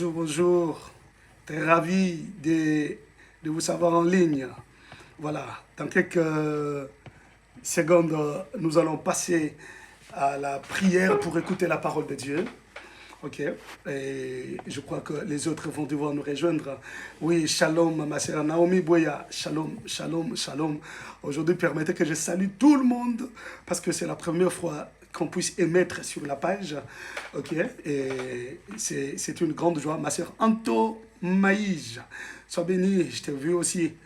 Bonjour, bonjour. Très ravi de vous savoir en ligne. Voilà, dans quelques secondes, nous allons passer à la prière pour écouter la parole de Dieu. Ok, et je crois que les autres vont devoir nous rejoindre. Oui, shalom, ma sœur Naomi Boya. Shalom, shalom, shalom. Aujourd'hui, permettez que je salue tout le monde parce que c'est la première fois qu'on puisse émettre sur la page. Ok, et c'est une grande joie. Ma sœur Anto Maïj, sois bénie, je t'ai vu aussi.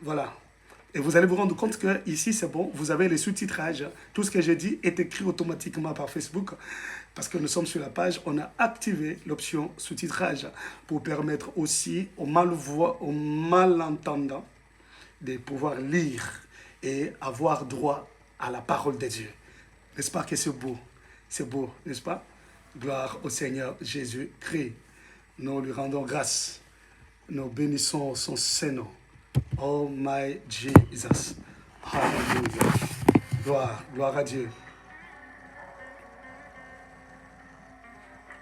Voilà. Et vous allez vous rendre compte que ici c'est bon, vous avez les sous-titrages. Tout ce que j'ai dit est écrit automatiquement par Facebook. Parce que nous sommes sur la page, on a activé l'option sous-titrage pour permettre aussi aux aux malentendants de pouvoir lire et avoir droit à la parole de Dieu. N'est-ce pas que c'est beau, n'est-ce pas? Gloire au Seigneur Jésus-Christ. Nous lui rendons grâce. Nous bénissons son Saint-Nom. Oh my Jesus. Hallelujah. Gloire à Dieu.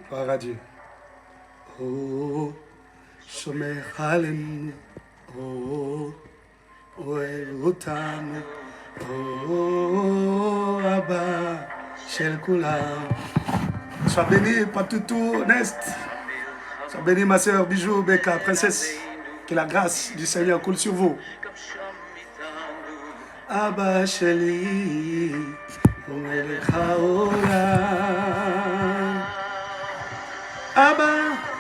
Gloire à Dieu. Oh, Shomer Hallelujah. Oh, Oelutam. Oh, Abba, Shelkula. Sois béni, Patoutou, Nest. Sois béni, ma soeur Bijou, Beka, princesse. Que la grâce du Seigneur coule sur vous. Abba, Sheli, Abba,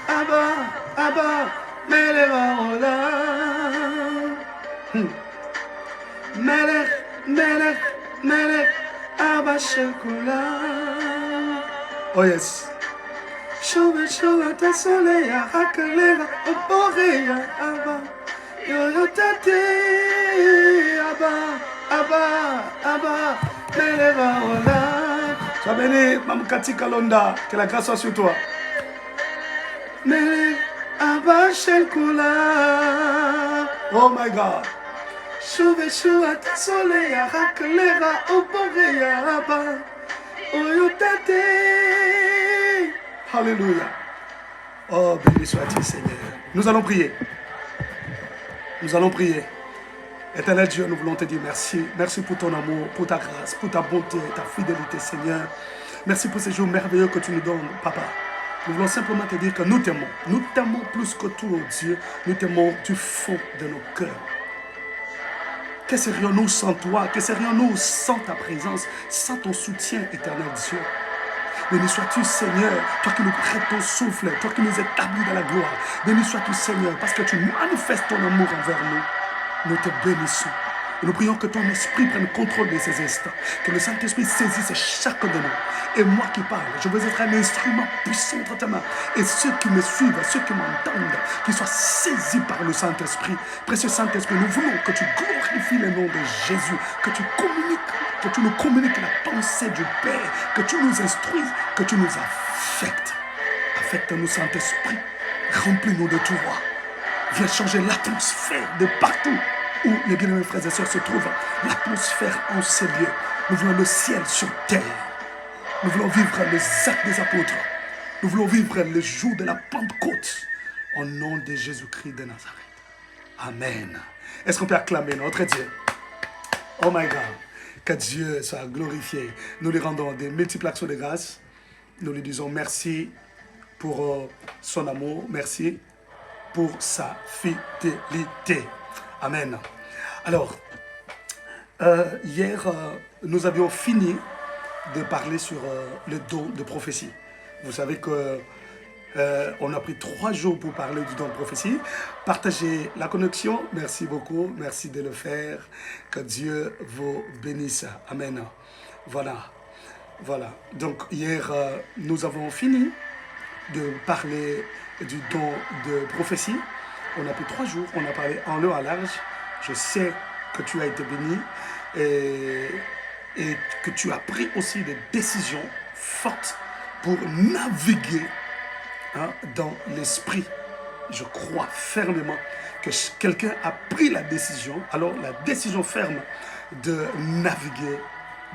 Abba, Abba, Melevaola. Melech, Melech, Melech, Abba Shekula. Oh yes. Showa, showa, ta soleya, hakalera, oporeya, Abba. Yoyotate, Abba, Abba, Abba, Melevaola. Sois béni, Mamkati Kalonda, que la grâce soit sur toi. Melech, Abba Shekula. Oh my God. Shuveshua tasoleya hakalera oporeya aba oyotate. Alléluia. Oh, béni soit-il Seigneur. Nous allons prier. Nous allons prier. Éternel Dieu, nous voulons te dire merci. Merci pour ton amour, pour ta grâce, pour ta bonté, ta fidélité Seigneur. Merci pour ces jours merveilleux que tu nous donnes, Papa. Nous voulons simplement te dire que nous t'aimons. Nous t'aimons plus que tout, oh Dieu. Nous t'aimons du fond de nos cœurs. Que serions-nous sans toi? Que serions-nous sans ta présence, sans ton soutien, éternel Dieu? Béni sois-tu, Seigneur, toi qui nous prêtes ton souffle, toi qui nous établis dans la gloire. Béni sois-tu, Seigneur, parce que tu manifestes ton amour envers nous. Nous te bénissons. Et nous prions que ton esprit prenne contrôle de ces instants. Que le Saint-Esprit saisisse chacun de nous. Et moi qui parle, je veux être un instrument puissant entre ta main. Et ceux qui me suivent, ceux qui m'entendent, qu'ils soient saisis par le Saint-Esprit. Précieux Saint-Esprit, nous voulons que tu glorifies le nom de Jésus. Que tu nous communiques la pensée du Père. Que tu nous instruises, que tu nous affectes. Affecte-nous, Saint-Esprit. Remplis-nous de toi. Viens changer l'atmosphère de partout où les bien-aimés frères et sœurs se trouvent, l'atmosphère en ces lieux. Nous voulons le ciel sur terre. Nous voulons vivre les actes des apôtres. Nous voulons vivre le jour de la Pentecôte. Au nom de Jésus-Christ de Nazareth. Amen. Est-ce qu'on peut acclamer notre Dieu? Oh my God. Que Dieu soit glorifié. Nous lui rendons des multiples actions de grâce. Nous lui disons merci pour son amour. Merci pour sa fidélité. Amen. Alors, hier, nous avions fini de parler sur le don de prophétie. Vous savez que on a pris 3 jours pour parler du don de prophétie. Partagez la connexion. Merci beaucoup. Merci de le faire. Que Dieu vous bénisse. Amen. Voilà. Voilà. Donc, hier, nous avons fini de parler du don de prophétie. On a pris 3 jours, on a parlé en long, à large. Je sais que tu as été béni et que tu as pris aussi des décisions fortes pour naviguer dans l'esprit. Je crois fermement que quelqu'un a pris la décision, alors la décision ferme de naviguer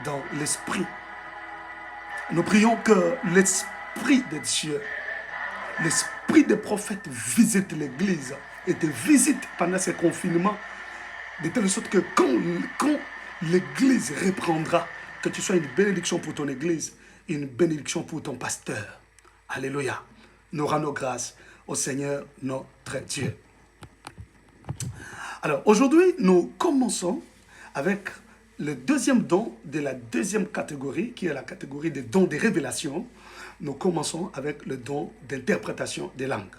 dans l'esprit. Nous prions que l'esprit de Dieu, l'esprit des prophètes visite l'église et te visite pendant ces confinements, de telle sorte que quand l'église reprendra, que tu sois une bénédiction pour ton église, une bénédiction pour ton pasteur. Alléluia. Nous rendons grâce au Seigneur notre Dieu. Alors aujourd'hui, nous commençons avec le deuxième don de la deuxième catégorie, qui est la catégorie des dons de révélation. Nous commençons avec le don d'interprétation des langues.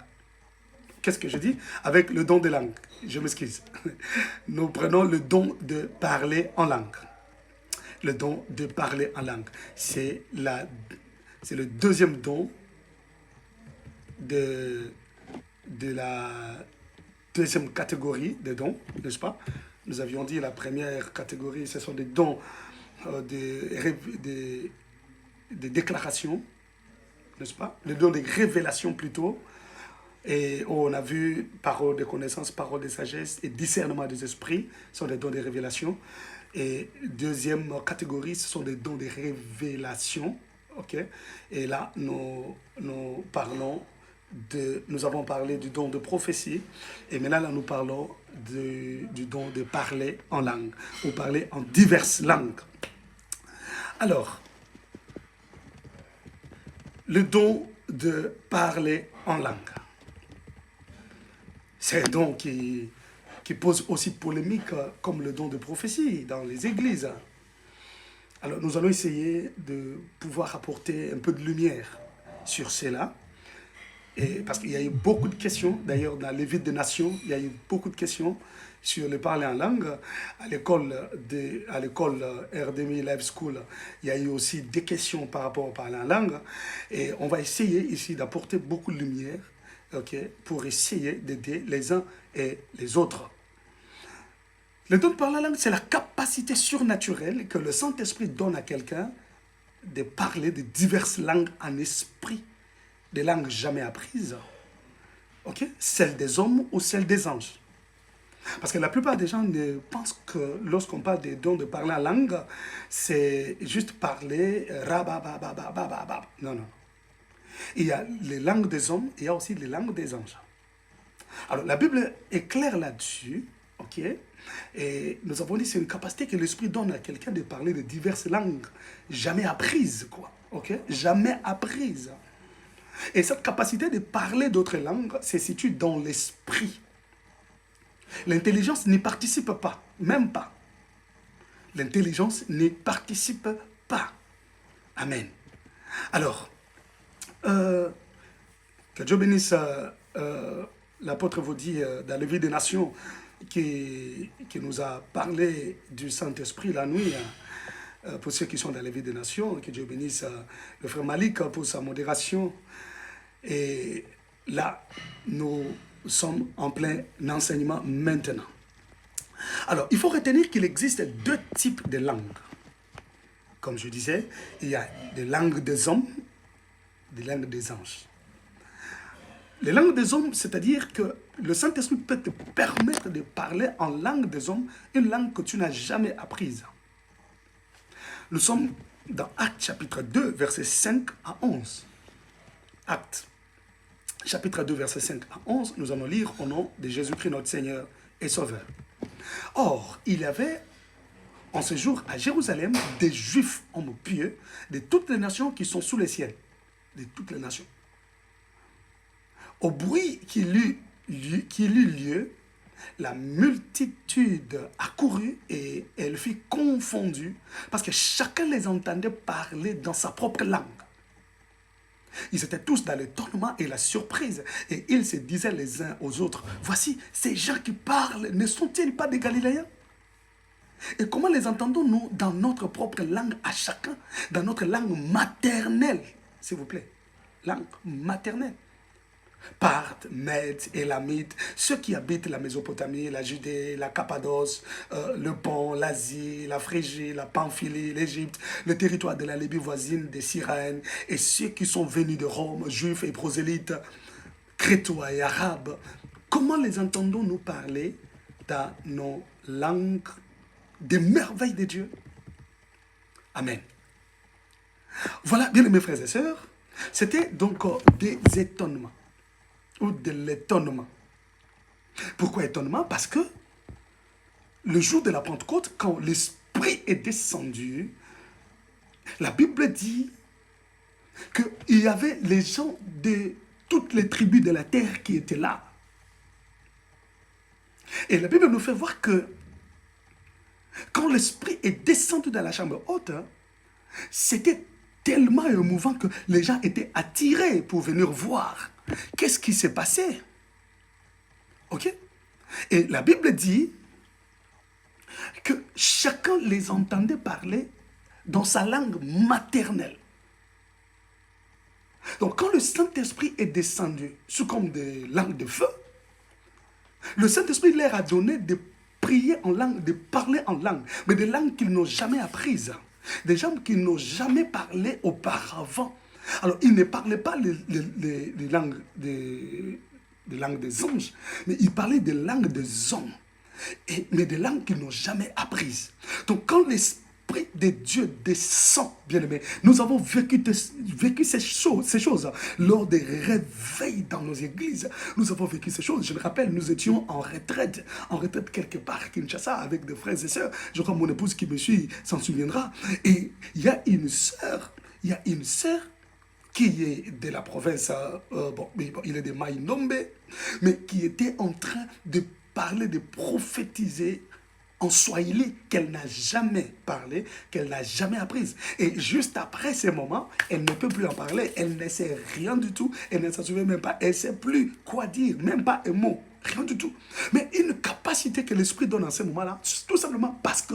Qu'est-ce que je dis? Avec le don des langues. Je m'excuse. Nous prenons le don de parler en langue. Le don de parler en langue. C'est le deuxième don de la deuxième catégorie de dons, n'est-ce pas? Nous avions dit la première catégorie, ce sont des dons de déclaration, n'est-ce pas? Les dons de révélation plutôt. Et on a vu parole de connaissance, parole de sagesse et discernement des esprits, ce sont des dons de révélation. Et deuxième catégorie, ce sont des dons de révélation. Ok? Et là, nous avons parlé du don de prophétie. Et maintenant, là, nous parlons du don de parler en langue, ou parler en diverses langues. Alors, le don de parler en langue. C'est un don qui pose aussi polémique, comme le don de prophétie dans les églises. Alors, nous allons essayer de pouvoir apporter un peu de lumière sur cela. Et parce qu'il y a eu beaucoup de questions, d'ailleurs dans les villes des nations, il y a eu beaucoup de questions sur le parler en langue. À l'école RDMI Live School, il y a eu aussi des questions par rapport au parler en langue. Et on va essayer ici d'apporter beaucoup de lumière, okay, pour essayer d'aider les uns et les autres. Le don de parler en langue, c'est la capacité surnaturelle que le Saint-Esprit donne à quelqu'un de parler de diverses langues en esprit. Des langues jamais apprises, okay? Celles des hommes ou celles des anges. Parce que la plupart des gens pensent que lorsqu'on parle des dons de parler en langue, c'est juste parler rababababababab. Non, non. Il y a les langues des hommes et il y a aussi les langues des anges. Alors la Bible est claire là-dessus, ok? Et nous avons dit que c'est une capacité que l'Esprit donne à quelqu'un de parler de diverses langues, jamais apprises, quoi, ok? Jamais apprises. Et cette capacité de parler d'autres langues se situe dans l'esprit. L'intelligence n'y participe pas, même pas. L'intelligence n'y participe pas. Amen. Alors, que Dieu bénisse l'apôtre vous dit dans le vie des nations qui nous a parlé du Saint-Esprit la nuit. Pour ceux qui sont dans les vies des nations, que Dieu bénisse le frère Malik pour sa modération. Et là, nous sommes en plein enseignement maintenant. Alors, il faut retenir qu'il existe deux types de langues. Comme je disais, il y a des langues des hommes, des langues des anges. Les langues des hommes, c'est-à-dire que le Saint-Esprit peut te permettre de parler en langue des hommes, une langue que tu n'as jamais apprise. Nous sommes dans Actes chapitre 2, versets 5 à 11. Actes chapitre 2, versets 5 à 11, nous allons lire au nom de Jésus-Christ, notre Seigneur et Sauveur. Or, il y avait en ce jour à Jérusalem des Juifs hommes pieux de toutes les nations qui sont sous les ciels. De toutes les nations. Au bruit qu'il eut lieu, la multitude accourut et elle fut confondue parce que chacun les entendait parler dans sa propre langue. Ils étaient tous dans l'étonnement et la surprise et ils se disaient les uns aux autres, voici, ces gens qui parlent, ne sont-ils pas des Galiléens? Et comment les entendons-nous dans notre propre langue à chacun, dans notre langue maternelle, s'il vous plaît, langue maternelle? Parthes, Mèdes, Élamites, ceux qui habitent la Mésopotamie, la Judée, la Cappadoce, le Pont, l'Asie, la Phrygie, la Pamphylie, l'Égypte, le territoire de la Libye voisine des Cyrènes, et ceux qui sont venus de Rome, juifs et prosélytes, crétois et arabes. Comment les entendons-nous parler dans nos langues des merveilles de Dieu? Amen. Voilà, bien aimés frères et sœurs, c'était donc des étonnements. ou de l'étonnement. Pourquoi étonnement? Parce que le jour de la Pentecôte, quand l'Esprit est descendu, la Bible dit qu'il y avait les gens de toutes les tribus de la terre qui étaient là. Et la Bible nous fait voir que quand l'Esprit est descendu dans la chambre haute, c'était tellement émouvant que les gens étaient attirés pour venir voir qu'est-ce qui s'est passé. Ok? Et la Bible dit que chacun les entendait parler dans sa langue maternelle. Donc quand le Saint-Esprit est descendu sous comme des langues de feu, le Saint-Esprit leur a donné de prier en langue, de parler en langue, mais des langues qu'ils n'ont jamais apprises, des gens qui n'ont jamais parlé auparavant. Alors ils ne parlaient pas les langues des anges, mais ils parlaient des langues des hommes, mais des langues qu'ils n'ont jamais apprises. Donc quand l'Esprit de Dieu descend, bien-aimés, nous avons vécu ces choses lors des réveils dans nos églises. Nous avons vécu ces choses. Je me rappelle, nous étions en retraite quelque part à Kinshasa avec des frères et sœurs. Je crois que mon épouse qui me suit s'en souviendra. Et il y a une sœur qui est de la province, il est de Maïnombe, mais qui était en train de parler, de prophétiser en swahili qu'elle n'a jamais parlé, qu'elle n'a jamais apprise. Et juste après ces moments, elle ne peut plus en parler, elle ne sait rien du tout, elle ne s'en souvient même pas, elle ne sait plus quoi dire, même pas un mot, rien du tout. Mais une capacité que l'Esprit donne en ces moments-là, tout simplement parce que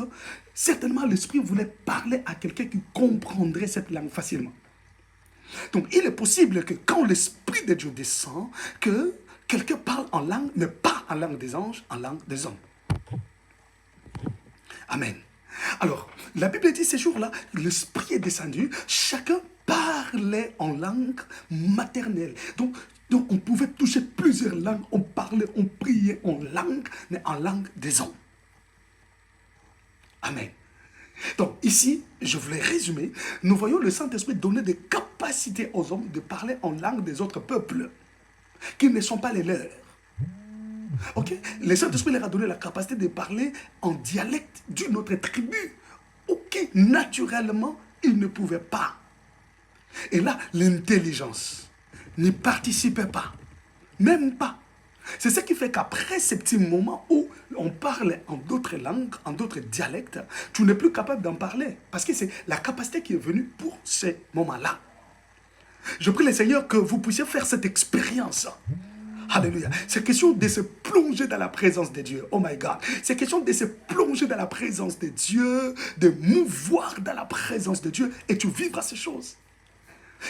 certainement l'Esprit voulait parler à quelqu'un qui comprendrait cette langue facilement. Donc il est possible que quand l'Esprit de Dieu descend, que quelqu'un parle en langue, mais pas en langue des anges, en langue des hommes. Amen. Alors, la Bible dit ces jours-là, l'Esprit est descendu, chacun parlait en langue maternelle. Donc on pouvait toucher plusieurs langues, on parlait, on priait en langue, mais en langue des hommes. Amen. Donc ici, je voulais résumer, nous voyons le Saint-Esprit donner des capacités aux hommes de parler en langue des autres peuples, qui ne sont pas les leurs. Ok, le Saint-Esprit leur a donné la capacité de parler en dialecte d'une autre tribu. Ok, naturellement, ils ne pouvaient pas. Et là, l'intelligence n'y participait pas. Même pas. C'est ce qui fait qu'après ces petits moments où on parle en d'autres langues, en d'autres dialectes, tu n'es plus capable d'en parler. Parce que c'est la capacité qui est venue pour ces moments-là. Je prie le Seigneur que vous puissiez faire cette expérience. Alléluia. C'est question de se plonger dans la présence de Dieu. Oh my God. C'est question de se plonger dans la présence de Dieu, de mouvoir dans la présence de Dieu et tu vivras ces choses.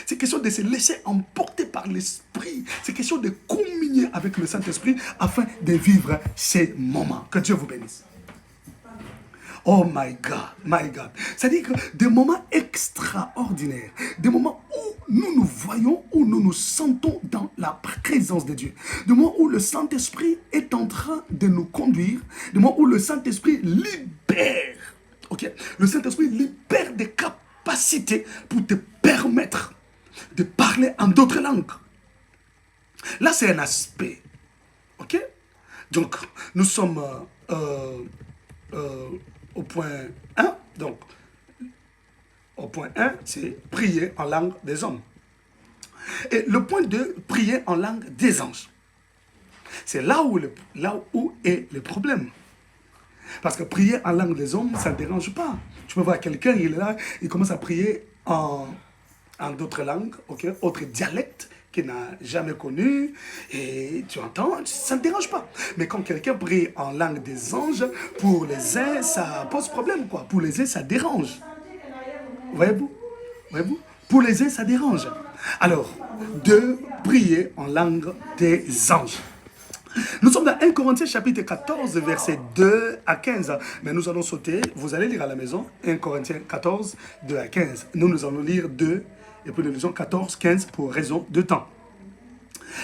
C'est question de se laisser emporter par l'Esprit. C'est question de communier avec le Saint-Esprit afin de vivre ces moments. Que Dieu vous bénisse. Oh my God, my God. C'est-à-dire que des moments extraordinaires, des moments où nous nous voyons, où nous nous sentons dans la présence de Dieu. Des moments où le Saint-Esprit est en train de nous conduire, des moments où le Saint-Esprit libère. Ok? Le Saint-Esprit libère des capacités pour te permettre de parler en d'autres langues. Là, c'est un aspect. Ok? Donc, nous sommes au point 1. Donc, au point 1, c'est prier en langue des hommes. Et le point 2, prier en langue des anges. C'est là où est le problème. Parce que prier en langue des hommes, ça ne dérange pas. Tu peux voir quelqu'un, il est là, il commence à prier en d'autres langues, okay, autres dialectes qu'il n'a jamais connus, et tu entends, ça ne dérange pas. Mais quand quelqu'un prie en langue des anges, pour les uns, ça pose problème, quoi. Pour les uns, ça dérange. Voyez-vous? Voyez-vous? Pour les uns, ça dérange. Alors, de prier en langue des anges. Nous sommes dans 1 Corinthiens chapitre 14, versets 2 à 15. Mais nous allons sauter, vous allez lire à la maison, 1 Corinthiens 14, 2 à 15. Nous allons lire 2 et puis nous lisons 14, 15 pour raison de temps.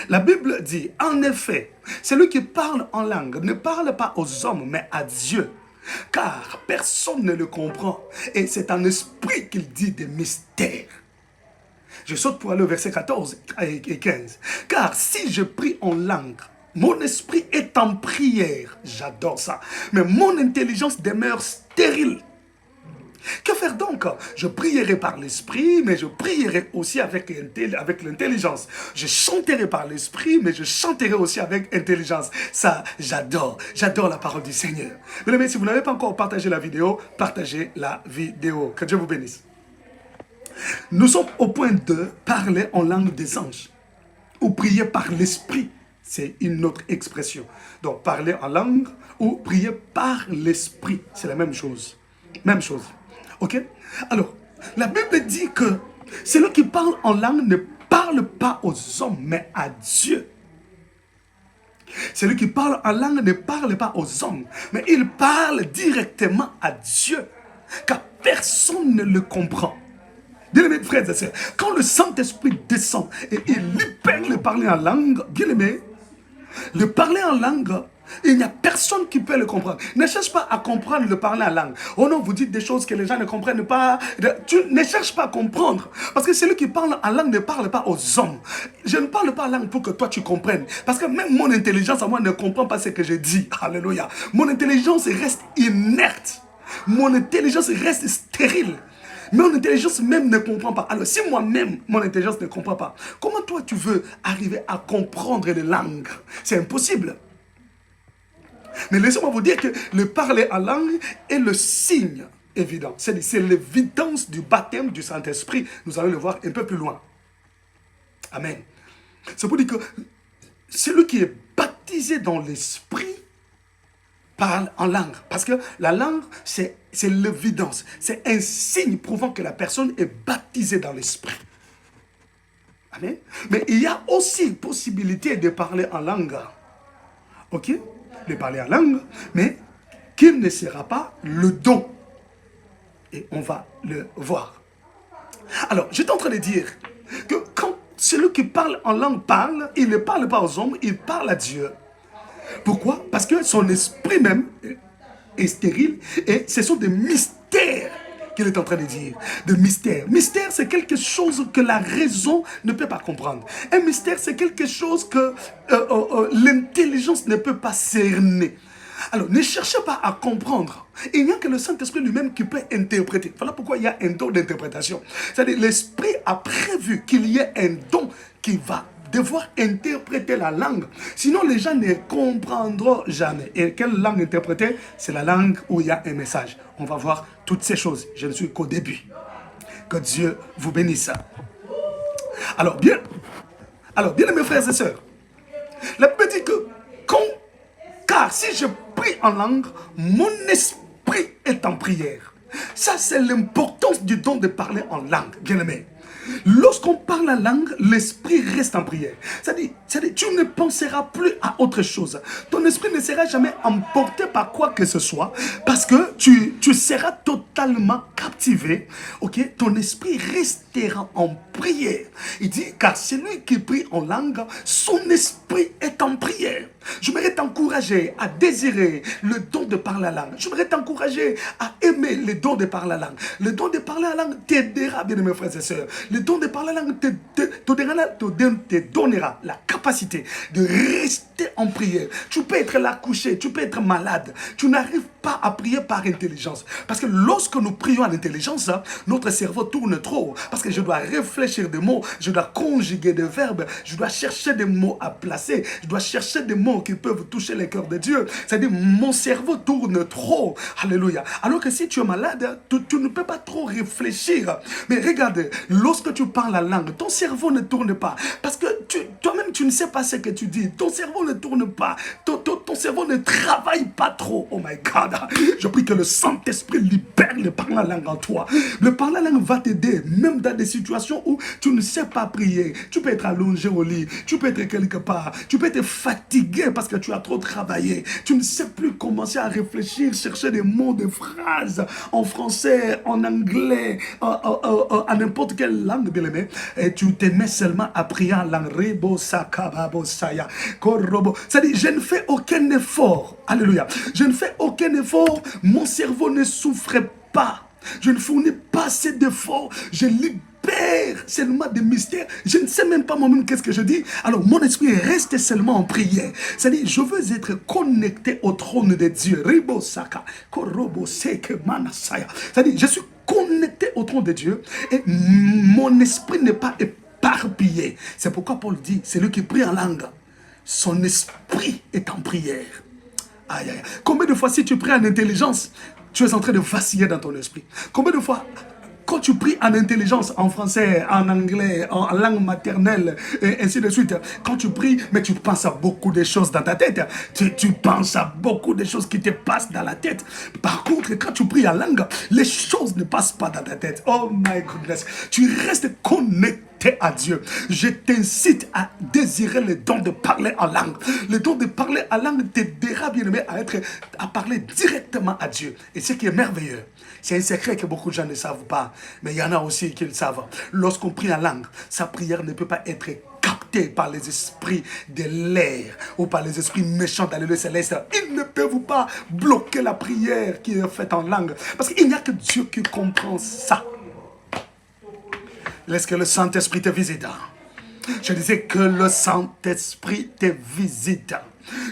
La Bible dit, en effet, celui qui parle en langue ne parle pas aux hommes, mais à Dieu. Car personne ne le comprend. Et c'est en esprit qu'il dit des mystères. Je saute pour aller au verset 14 et 15. Car si je prie en langue, mon esprit est en prière. J'adore ça. Mais mon intelligence demeure stérile. Que faire donc? Je prierai par l'esprit, mais je prierai aussi avec l'intelligence. Je chanterai par l'esprit, mais je chanterai aussi avec intelligence. Ça, j'adore. J'adore la parole du Seigneur. Mais si vous n'avez pas encore partagé la vidéo, partagez la vidéo. Que Dieu vous bénisse. Nous sommes au point de parler en langue des anges. Ou prier par l'esprit. C'est une autre expression. Donc, parler en langue ou prier par l'esprit. C'est la même chose. Même chose. Ok? Alors, la Bible dit que celui qui parle en langue ne parle pas aux hommes, mais à Dieu. Celui qui parle en langue ne parle pas aux hommes, mais il parle directement à Dieu, car personne ne le comprend. Bien-aimés frères et sœurs, quand le Saint-Esprit descend et il libère le parler en langue, bien-aimés, le parler en langue, il n'y a personne qui peut le comprendre. Ne cherche pas à comprendre le parler en langue. Oh non, vous dites des choses que les gens ne comprennent pas. Tu ne cherches pas à comprendre. Parce que celui qui parle en langue ne parle pas aux hommes. Je ne parle pas en langue pour que toi tu comprennes. Parce que même mon intelligence à moi ne comprend pas ce que je dis. Alléluia. Mon intelligence reste inerte. Mon intelligence reste stérile. Mon intelligence même ne comprend pas. Alors si moi-même, mon intelligence ne comprend pas, comment toi tu veux arriver à comprendre les langues? C'est impossible. Mais laissez-moi vous dire que le parler en langue est le signe évident. C'est l'évidence du baptême du Saint-Esprit. Nous allons le voir un peu plus loin. Amen. C'est pour dire que celui qui est baptisé dans l'Esprit parle en langue. Parce que la langue, c'est l'évidence. C'est un signe prouvant que la personne est baptisée dans l'Esprit. Amen. Mais il y a aussi possibilité de parler en langue. Ok? De parler en langue, mais qu'il ne sera pas le don. Et on va le voir. Alors, j'étais en train de dire que quand celui qui parle en langue parle, il ne parle pas aux hommes, il parle à Dieu. Pourquoi? Parce que son esprit même est stérile et ce sont des mystères qu'il est en train de dire. De mystères. Mystère, c'est quelque chose que la raison ne peut pas comprendre. Un mystère, c'est quelque chose que l'intelligence ne peut pas cerner. Alors, ne cherchez pas à comprendre. Il n'y a que le Saint-Esprit lui-même qui peut interpréter. Voilà pourquoi il y a un don d'interprétation. C'est-à-dire, l'Esprit a prévu qu'il y ait un don qui va devoir interpréter la langue. Sinon, les gens ne comprendront jamais. Et quelle langue interpréter? C'est la langue où il y a un message. On va voir toutes ces choses. Je ne suis qu'au début. Que Dieu vous bénisse. Alors, bien, mes frères et sœurs, la Bible dit que car si je prie en langue, mon esprit est en prière. Ça, c'est l'importance du don de parler en langue, bien-aimé. Lorsqu'on parle la langue, l'esprit reste en prière. C'est-à-dire, tu ne penseras plus à autre chose. Ton esprit ne sera jamais emporté par quoi que ce soit, parce que tu seras totalement captivé. Ok, ton esprit restera en prière. Il dit, car celui qui prie en langue, son esprit est en prière. Je voudrais t'encourager à désirer le don de parler la langue. Je voudrais t'encourager à aimer le don de parler la langue. Le don de parler la langue t'aidera, bien mes frères et sœurs. Le don de parler la langue te donnera la capacité de rester en prière. Tu peux être là couché, tu peux être malade. Tu n'arrives pas à prier par intelligence. Parce que lorsque nous prions à l'intelligence, notre cerveau tourne trop. Parce que je dois réfléchir des mots, je dois conjuguer des verbes, je dois chercher des mots à placer, je dois chercher des mots qui peuvent toucher le cœur de Dieu. C'est-à-dire, mon cerveau tourne trop. Alléluia. Alors que si tu es malade, tu ne peux pas trop réfléchir. Mais regarde, lorsque tu parles la langue, ton cerveau ne tourne pas. Parce que toi-même, tu ne sais pas ce que tu dis. Ton cerveau ne tourne pas. Ton cerveau ne travaille pas trop. Oh my God. Je prie que le Saint-Esprit libère le parler la langue en toi. Le parler la langue va t'aider, même dans des situations où tu ne sais pas prier. Tu peux être allongé au lit. Tu peux être quelque part. Tu peux être fatigué parce que tu as trop travaillé. Tu ne sais plus commencer à réfléchir, chercher des mots, des phrases en français, en anglais, à n'importe quelle langue, bien aimé. Et tu te mets seulement à prier en langue. C'est-à-dire, je ne fais aucun effort. Alléluia. Je ne fais aucun effort. Mon cerveau ne souffre pas. Je ne fournis pas assez d'efforts. Je libère perds seulement des mystères. Je ne sais même pas moi-même qu'est-ce que je dis. Alors mon esprit reste seulement en prière. C'est-à-dire, je veux être connecté au trône de Dieu. C'est-à-dire, je suis connecté au trône de Dieu et mon esprit n'est pas éparpillé. C'est pourquoi Paul dit, celui qui prie en langue, son esprit est en prière. Aïe, aïe. Combien de fois si tu pries en intelligence, tu es en train de vaciller dans ton esprit? Combien de fois quand tu pries en intelligence, en français, en anglais, en langue maternelle, et ainsi de suite, quand tu pries, mais tu penses à beaucoup de choses dans ta tête. Tu penses à beaucoup de choses qui te passent dans la tête. Par contre, quand tu pries en langue, les choses ne passent pas dans ta tête. Oh my goodness. Tu restes connecté à Dieu. Je t'incite à désirer le don de parler en langue. Le don de parler en langue t'aidera, bien aimé, à parler directement à Dieu. Et ce qui est merveilleux, c'est un secret que beaucoup de gens ne savent pas, mais il y en a aussi qui le savent. Lorsqu'on prie en langue, sa prière ne peut pas être captée par les esprits de l'air ou par les esprits méchants dans le lieu céleste. Ils ne peuvent pas bloquer la prière qui est faite en langue, parce qu'il n'y a que Dieu qui comprend ça. Laisse que le Saint-Esprit te visite. Je disais que le Saint-Esprit te visite.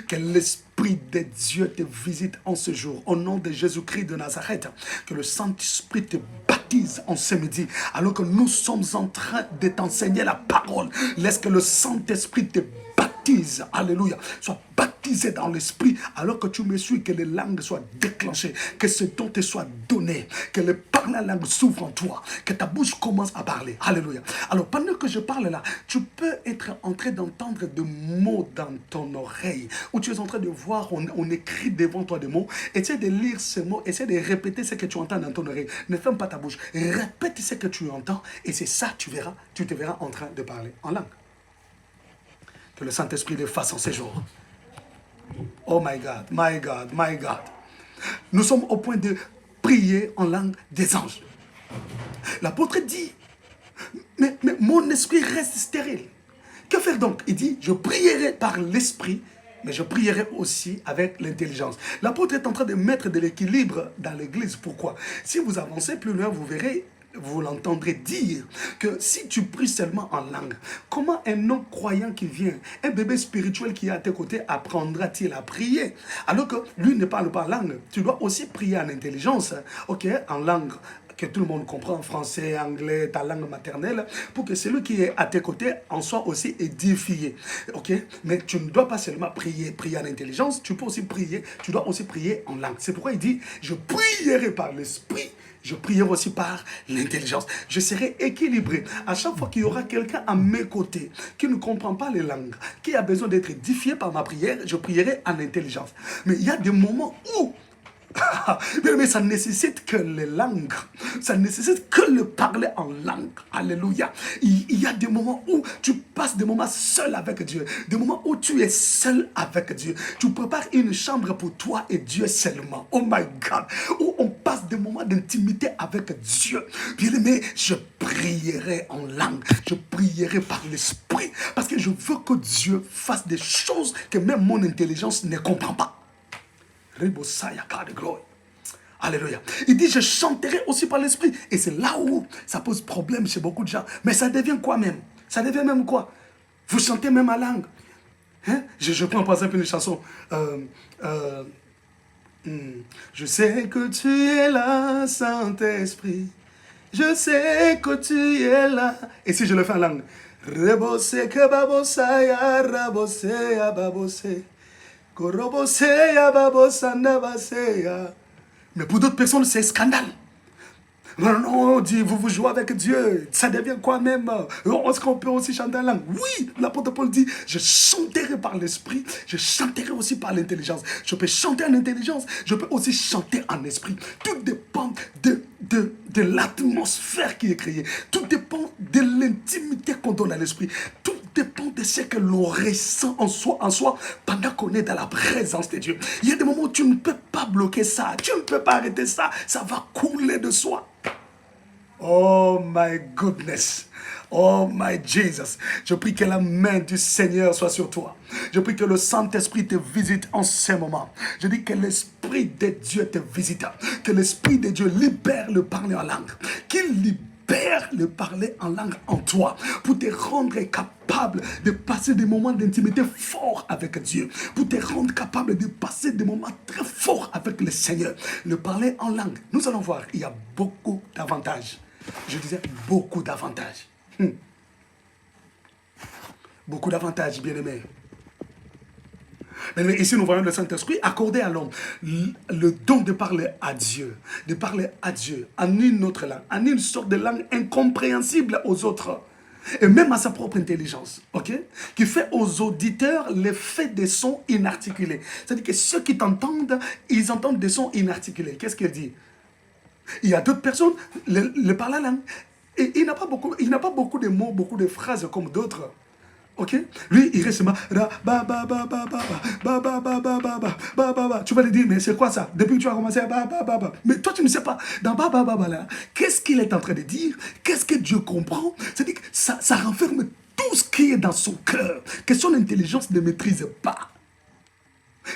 Que l'Esprit de Dieu te visite en ce jour. Au nom de Jésus-Christ de Nazareth. Que le Saint-Esprit te baptise en ce midi. Alors que nous sommes en train de t'enseigner la parole. Laisse que le Saint-Esprit te baptise. Alléluia. Sois baptisé dans l'Esprit. Alors que tu me suis, que les langues soient déclenchées. Que ce don te soit donné. Que le parler la langue s'ouvre en toi. Que ta bouche commence à parler. Alléluia. Alors pendant que je parle là, tu peux être en train d'entendre des mots dans ton oreille. Ou tu es en train de voir, on écrit devant toi des mots. Essaie de lire ces mots. Essaie de répéter ce que tu entends dans ton oreille. Ne ferme pas ta bouche. Répète ce que tu entends. Et c'est ça, tu te verras en train de parler en langue. Que le Saint-Esprit le fasse en ces jours. Oh my God, my God, my God. Nous sommes au point de prier en langue des anges. L'apôtre dit, mais mon esprit reste stérile. Que faire donc? Il dit, je prierai par l'esprit, mais je prierai aussi avec l'intelligence. L'apôtre est en train de mettre de l'équilibre dans l'église. Pourquoi? Si vous avancez plus loin, vous verrez, vous l'entendrez dire que si tu pries seulement en langue, comment un non-croyant qui vient, un bébé spirituel qui est à tes côtés, apprendra-t-il à prier? Alors que lui ne parle pas langue. Tu dois aussi prier en intelligence, ok, en langue que tout le monde comprend, français, anglais, ta langue maternelle, pour que celui qui est à tes côtés en soit aussi édifié. Ok? Mais tu ne dois pas seulement prier en intelligence, tu peux aussi prier, tu dois aussi prier en langue. C'est pourquoi il dit, je prierai par l'esprit, je prierai aussi par l'intelligence. Je serai équilibré. À chaque fois qu'il y aura quelqu'un à mes côtés qui ne comprend pas les langues, qui a besoin d'être édifié par ma prière, je prierai en intelligence. Mais il y a des moments où mais ça nécessite que les langues, ça nécessite que le parler en langue. Alléluia. Il y a des moments où tu passes des moments seul avec Dieu, des moments où tu es seul avec Dieu. Tu prépares une chambre pour toi et Dieu seulement. Oh my God. Où on passe des moments d'intimité avec Dieu. Bien-aimé, je prierai en langue, je prierai par l'esprit, parce que je veux que Dieu fasse des choses que même mon intelligence ne comprend pas. Alléluia. Il dit, je chanterai aussi par l'esprit. Et c'est là où ça pose problème chez beaucoup de gens. Mais ça devient quoi même? Ça devient même quoi? Vous chantez même en langue. Hein? Je prends par exemple une chanson. Je sais que tu es là, Saint-Esprit. Je sais que tu es là. Et si je le fais en langue? Rebose que babosaya, rabose ya babose. Mais pour d'autres personnes, c'est scandale. Non, non, on dit, vous jouez avec Dieu, ça devient quoi même? Est-ce qu'on peut aussi chanter en langue? Oui, l'apôtre Paul dit, je chanterai par l'esprit, je chanterai aussi par l'intelligence. Je peux chanter en intelligence, je peux aussi chanter en esprit. Tout dépend de l'atmosphère qui est créée. Tout dépend de l'intimité qu'on donne à l'esprit. Tout dépend de ce que l'on ressent en soi pendant qu'on est dans la présence de Dieu. Il y a des moments où tu ne peux pas bloquer ça, tu ne peux pas arrêter ça, ça va couler de soi. Oh my goodness. Oh my Jesus. Je prie que la main du Seigneur soit sur toi. Je prie que le Saint-Esprit te visite en ce moment. Je dis que l'Esprit de Dieu te visite. Que l'Esprit de Dieu libère le parler en langue. Qu'il libère libère le parler en langue en toi, pour te rendre capable de passer des moments d'intimité forts avec Dieu, pour te rendre capable de passer des moments très forts avec le Seigneur. Le parler en langue, nous allons voir, il y a beaucoup d'avantages. Je disais beaucoup d'avantages. Beaucoup d'avantages, bien-aimés. Mais ici, nous voyons le Saint-Esprit accorder à l'homme le don de parler à Dieu en une autre langue, en une sorte de langue incompréhensible aux autres, et même à sa propre intelligence, ok? Qui fait aux auditeurs l'effet des sons inarticulés. C'est-à-dire que ceux qui t'entendent, ils entendent des sons inarticulés. Qu'est-ce qu'il dit? Il y a d'autres personnes, le parler la langue, et il n'a pas beaucoup de mots, beaucoup de phrases comme d'autres. Ok? Lui, il reste ma tu vas lui dire, mais c'est quoi ça? Depuis que tu as commencé à mais toi, tu ne sais pas. Dans là, qu'est-ce qu'il est en train de dire? Qu'est-ce que Dieu comprend? C'est-à-dire que ça renferme tout ce qui est dans son cœur, que son intelligence ne maîtrise pas.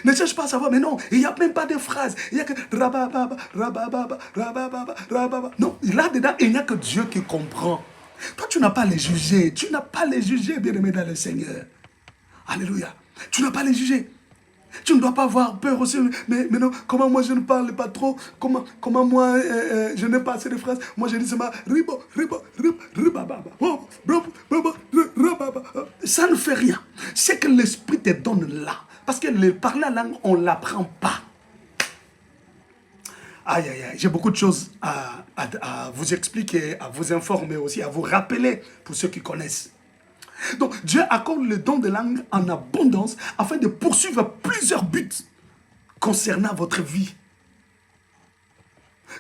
Ne cherche pas à savoir, mais non, il n'y a même pas de phrase. Il n'y a que non, là-dedans, il n'y a que Dieu qui comprend. Toi, tu n'as pas à les juger. Tu n'as pas à les juger, bien-aimé dans le Seigneur. Alléluia. Tu n'as pas à les juger. Tu ne dois pas avoir peur aussi. Mais non, comment moi je ne parle pas trop? Comment moi je n'ai pas assez de phrases? Moi je dis seulement ça ne fait rien. C'est que l'Esprit te donne là. Parce que le parler la langue, on ne l'apprend pas. Aïe, aïe, aïe, j'ai beaucoup de choses à vous expliquer, à vous informer aussi, à vous rappeler pour ceux qui connaissent. Donc, Dieu accorde le don de langue en abondance afin de poursuivre plusieurs buts concernant votre vie.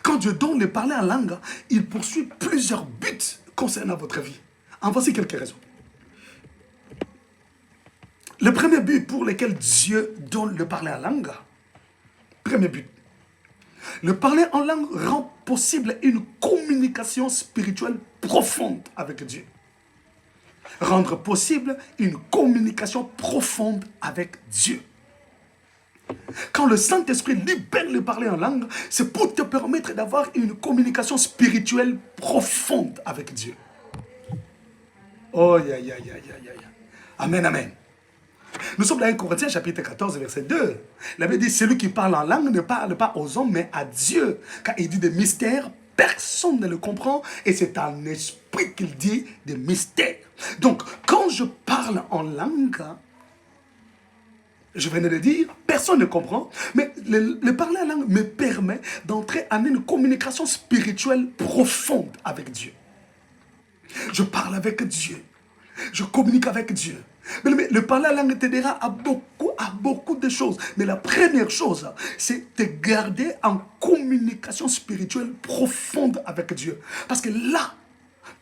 Quand Dieu donne le parler en langue, il poursuit plusieurs buts concernant votre vie. En voici quelques raisons. Le premier but pour lequel Dieu donne le parler en langue, premier but, le parler en langue rend possible une communication spirituelle profonde avec Dieu. Rendre possible une communication profonde avec Dieu. Quand le Saint-Esprit libère le parler en langue, c'est pour te permettre d'avoir une communication spirituelle profonde avec Dieu. Oh, ya, ya, ya, ya, ya. Amen, amen. Nous sommes dans 1 Corinthiens chapitre 14, verset 2. La Bible dit, celui qui parle en langue ne parle pas aux hommes, mais à Dieu. Quand il dit des mystères, personne ne le comprend. Et c'est un esprit qu'il dit des mystères. Donc, quand je parle en langue, je venais de le dire, personne ne comprend. Mais le parler en langue me permet d'entrer en une communication spirituelle profonde avec Dieu. Je parle avec Dieu. Je communique avec Dieu. Mais le parler la langue t'aidera à beaucoup de choses. Mais la première chose, c'est de garder en communication spirituelle profonde avec Dieu. Parce que là,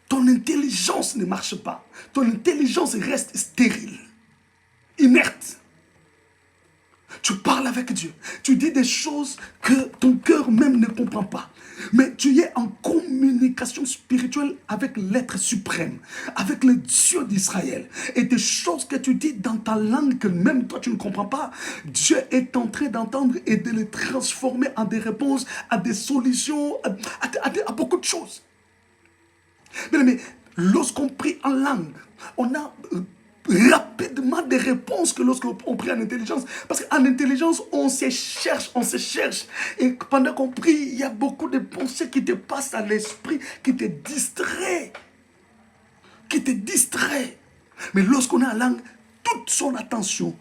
ton intelligence ne marche pas. Ton intelligence reste stérile, inerte. Tu parles avec Dieu. Tu dis des choses que ton cœur même ne comprend pas. Mais tu es en communication spirituelle avec l'être suprême, avec le Dieu d'Israël. Et des choses que tu dis dans ta langue que même toi tu ne comprends pas, Dieu est en train d'entendre et de les transformer en des réponses, à des solutions, à beaucoup de choses. Mais lorsqu'on prie en langue, on a rapidement des réponses que lorsqu'on prie en intelligence. Parce qu'en intelligence, on se cherche. Et pendant qu'on prie, il y a beaucoup de pensées qui te passent à l'esprit, qui te distraient. Mais lorsqu'on a la langue, toute son attention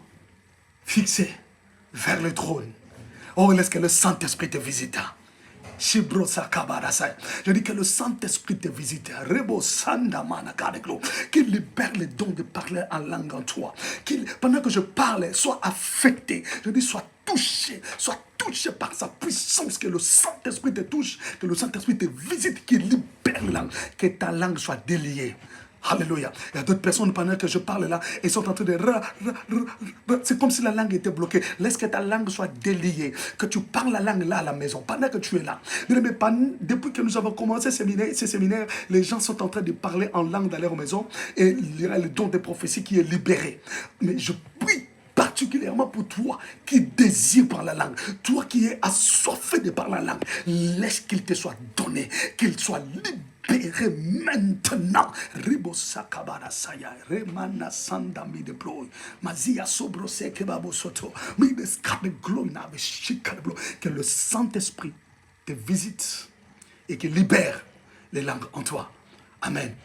fixée vers le trône. Oh, laisse que le Saint-Esprit te visite. Je dis que le Saint-Esprit te visite. Qu'il libère le don de parler en langue en toi. Qu'il, pendant que je parle, soit affecté. Je dis soit touché par sa puissance. Que le Saint-Esprit te touche. Que le Saint-Esprit te visite. Qu'il libère la langue. Que ta langue soit déliée. Alléluia. Il y a d'autres personnes pendant que je parle là, ils sont en train de... C'est comme si la langue était bloquée. Laisse que ta langue soit déliée. Que tu parles la langue là à la maison, pendant que tu es là. Mais depuis que nous avons commencé ces séminaires, les gens sont en train de parler en langue dans leur maison et il y a le don des prophéties qui est libéré. Mais je prie particulièrement pour toi qui désire par la langue, toi qui es assoiffé de par la langue, laisse qu'il te soit donné, qu'il soit libéré libérer maintenant. Ribosakabara saya, remana sanda mi deploy. Mazia sobrose kebabo soto. Mi descape glory na veshika blo. Que le Saint-Esprit te visite et qu'il libère les langues en toi. Amen.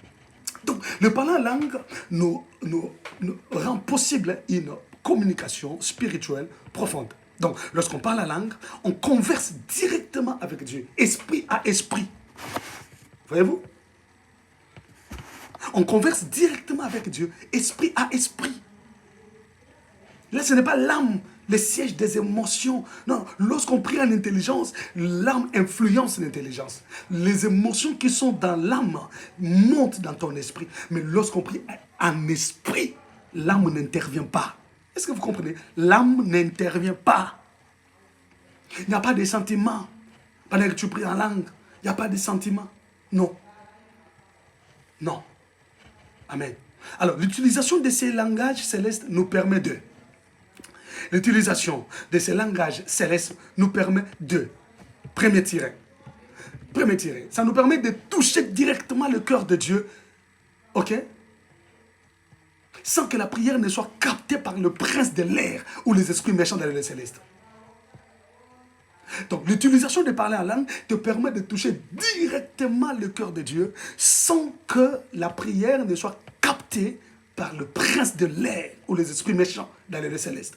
Donc, le parler en langue nous rend possible une communication spirituelle profonde. Donc, lorsqu'on parle la langue, on converse directement avec Dieu, esprit à esprit. Voyez-vous? On converse directement avec Dieu, esprit à esprit. Là, ce n'est pas l'âme, le siège des émotions. Non, lorsqu'on prie en intelligence, l'âme influence l'intelligence. Les émotions qui sont dans l'âme montent dans ton esprit. Mais lorsqu'on prie en esprit, l'âme n'intervient pas. Est-ce que vous comprenez? L'âme n'intervient pas. Il n'y a pas de sentiments. Pendant que tu pries en langue, il n'y a pas de sentiments. Non. Non. Amen. Alors, l'utilisation de ces langages célestes nous permet de... L'utilisation de ces langages célestes nous permet de... Premier tiré. Ça nous permet de toucher directement le cœur de Dieu. OK? Sans que la prière ne soit captée par le prince de l'air ou les esprits méchants dans les célestes. Donc, l'utilisation de parler en langue te permet de toucher directement le cœur de Dieu sans que la prière ne soit captée par le prince de l'air ou les esprits méchants dans les célestes.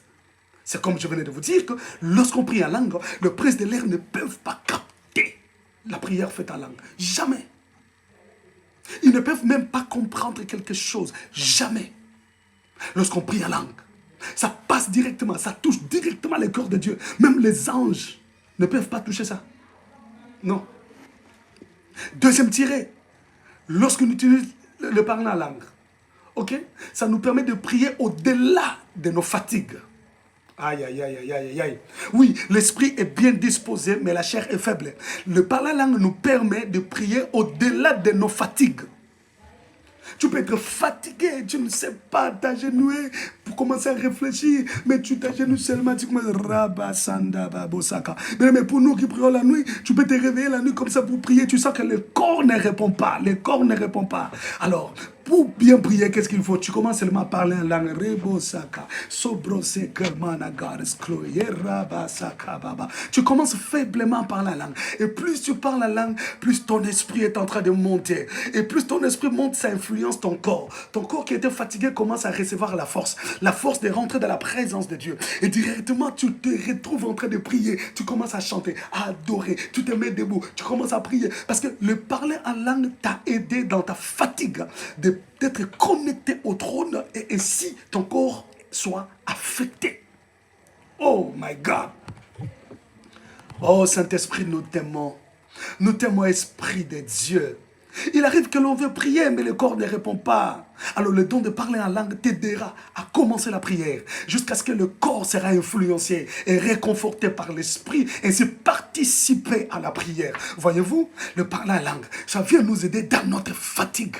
C'est comme je venais de vous dire que lorsqu'on prie en langue, le prince de l'air ne peut pas capter la prière faite en langue. Jamais. Ils ne peuvent même pas comprendre quelque chose. Jamais. Lorsqu'on prie en langue, ça passe directement, ça touche directement le cœur de Dieu. Même les anges ne peuvent pas toucher ça. Non. Deuxième tiré. Lorsqu'on utilise le parler en langue, ok, ça nous permet de prier au-delà de nos fatigues. Aïe, aïe, aïe, aïe, aïe, aïe. Oui, l'esprit est bien disposé, mais la chair est faible. Le parler en langue nous permet de prier au-delà de nos fatigues. Tu peux être fatigué, tu ne sais pas t'agenouiller pour commencer à réfléchir, mais tu t'agenouilles seulement, tu commences mais pour nous qui prions la nuit, tu peux te réveiller la nuit comme ça pour prier, tu sens que le corps ne répond pas, Alors, pour bien prier, qu'est-ce qu'il faut? Tu commences seulement à parler en langue. Tu commences faiblement à parler en langue. Et plus tu parles en langue, plus ton esprit est en train de monter. Et plus ton esprit monte, ça influence ton corps. Ton corps qui était fatigué commence à recevoir la force. La force de rentrer dans la présence de Dieu. Et directement, tu te retrouves en train de prier. Tu commences à chanter, à adorer. Tu te mets debout. Tu commences à prier. Parce que le parler en langue t'a aidé dans ta fatigue d'être connecté au trône et ainsi ton corps soit affecté. Oh my God. Oh Saint-Esprit, nous t'aimons. Nous t'aimons, Esprit de Dieu. Il arrive que l'on veut prier, mais le corps ne répond pas. Alors le don de parler en langue t'aidera à commencer la prière, jusqu'à ce que le corps sera influencé et réconforté par l'esprit, et ainsi participer à la prière. Voyez-vous, le parler en langue, ça vient nous aider dans notre fatigue.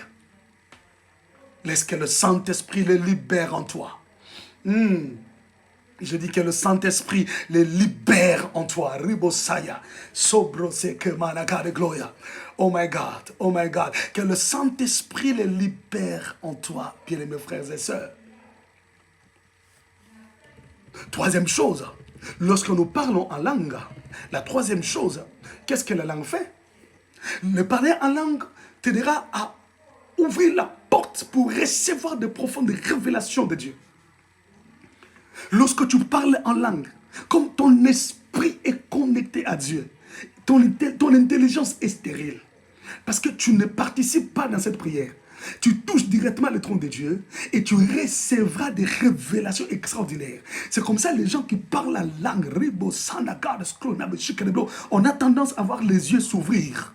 Laisse que le Saint-Esprit le libère en toi. Je dis que le Saint-Esprit les libère en toi. Ribosaya, sobrose que managa de gloria. Oh my God. Que le Saint-Esprit les libère en toi, bien-aimés frères et sœurs. Troisième chose, lorsque nous parlons en langue, la troisième chose, qu'est-ce que la langue fait? Le parler en langue t'aidera à ouvrir la porte pour recevoir de profondes révélations de Dieu. Lorsque tu parles en langue, comme ton esprit est connecté à Dieu, ton intelligence est stérile. Parce que tu ne participes pas dans cette prière. Tu touches directement le trône de Dieu et tu recevras des révélations extraordinaires. C'est comme ça les gens qui parlent la langue, on a tendance à voir les yeux s'ouvrir.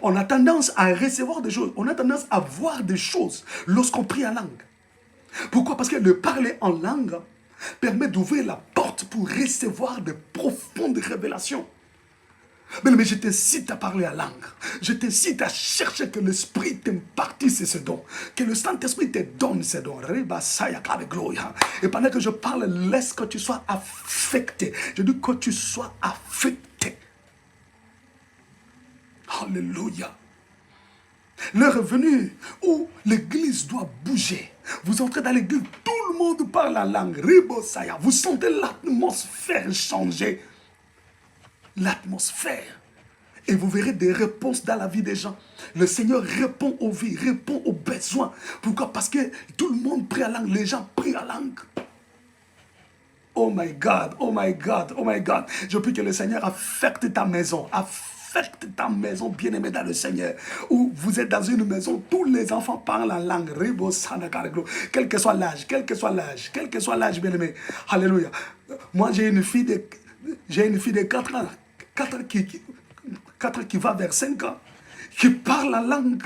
On a tendance à recevoir des choses, on a tendance à voir des choses lorsqu'on prie en langue. Pourquoi? Parce que le parler en langue permet d'ouvrir la porte pour recevoir de profondes révélations. Mais je t'incite à parler en langue. Je t'incite à chercher que l'Esprit t'impartisse ce don. Que le Saint-Esprit te donne ce don. Et pendant que je parle, laisse que tu sois affecté. Je dis que tu sois affecté. Alléluia. L'heure est venue où l'église doit bouger. Vous entrez dans l'église, tout le monde parle en langue. Ribosaya. Vous sentez l'atmosphère changer. L'atmosphère. Et vous verrez des réponses dans la vie des gens. Le Seigneur répond aux vies, répond aux besoins. Pourquoi? Parce que tout le monde prie en langue. Les gens prient en langue. Oh my God, oh my God, oh my God. Je prie que le Seigneur affecte ta maison. Affecte ta maison, bien-aimé dans le Seigneur. Où vous êtes dans une maison, tous les enfants parlent en langue. Quel que soit l'âge, quel que soit l'âge, quel que soit l'âge, bien-aimé. Alléluia. Moi, j'ai une fille de 4 ans. 4 ans qui va vers 5 ans. Qui parle en langue.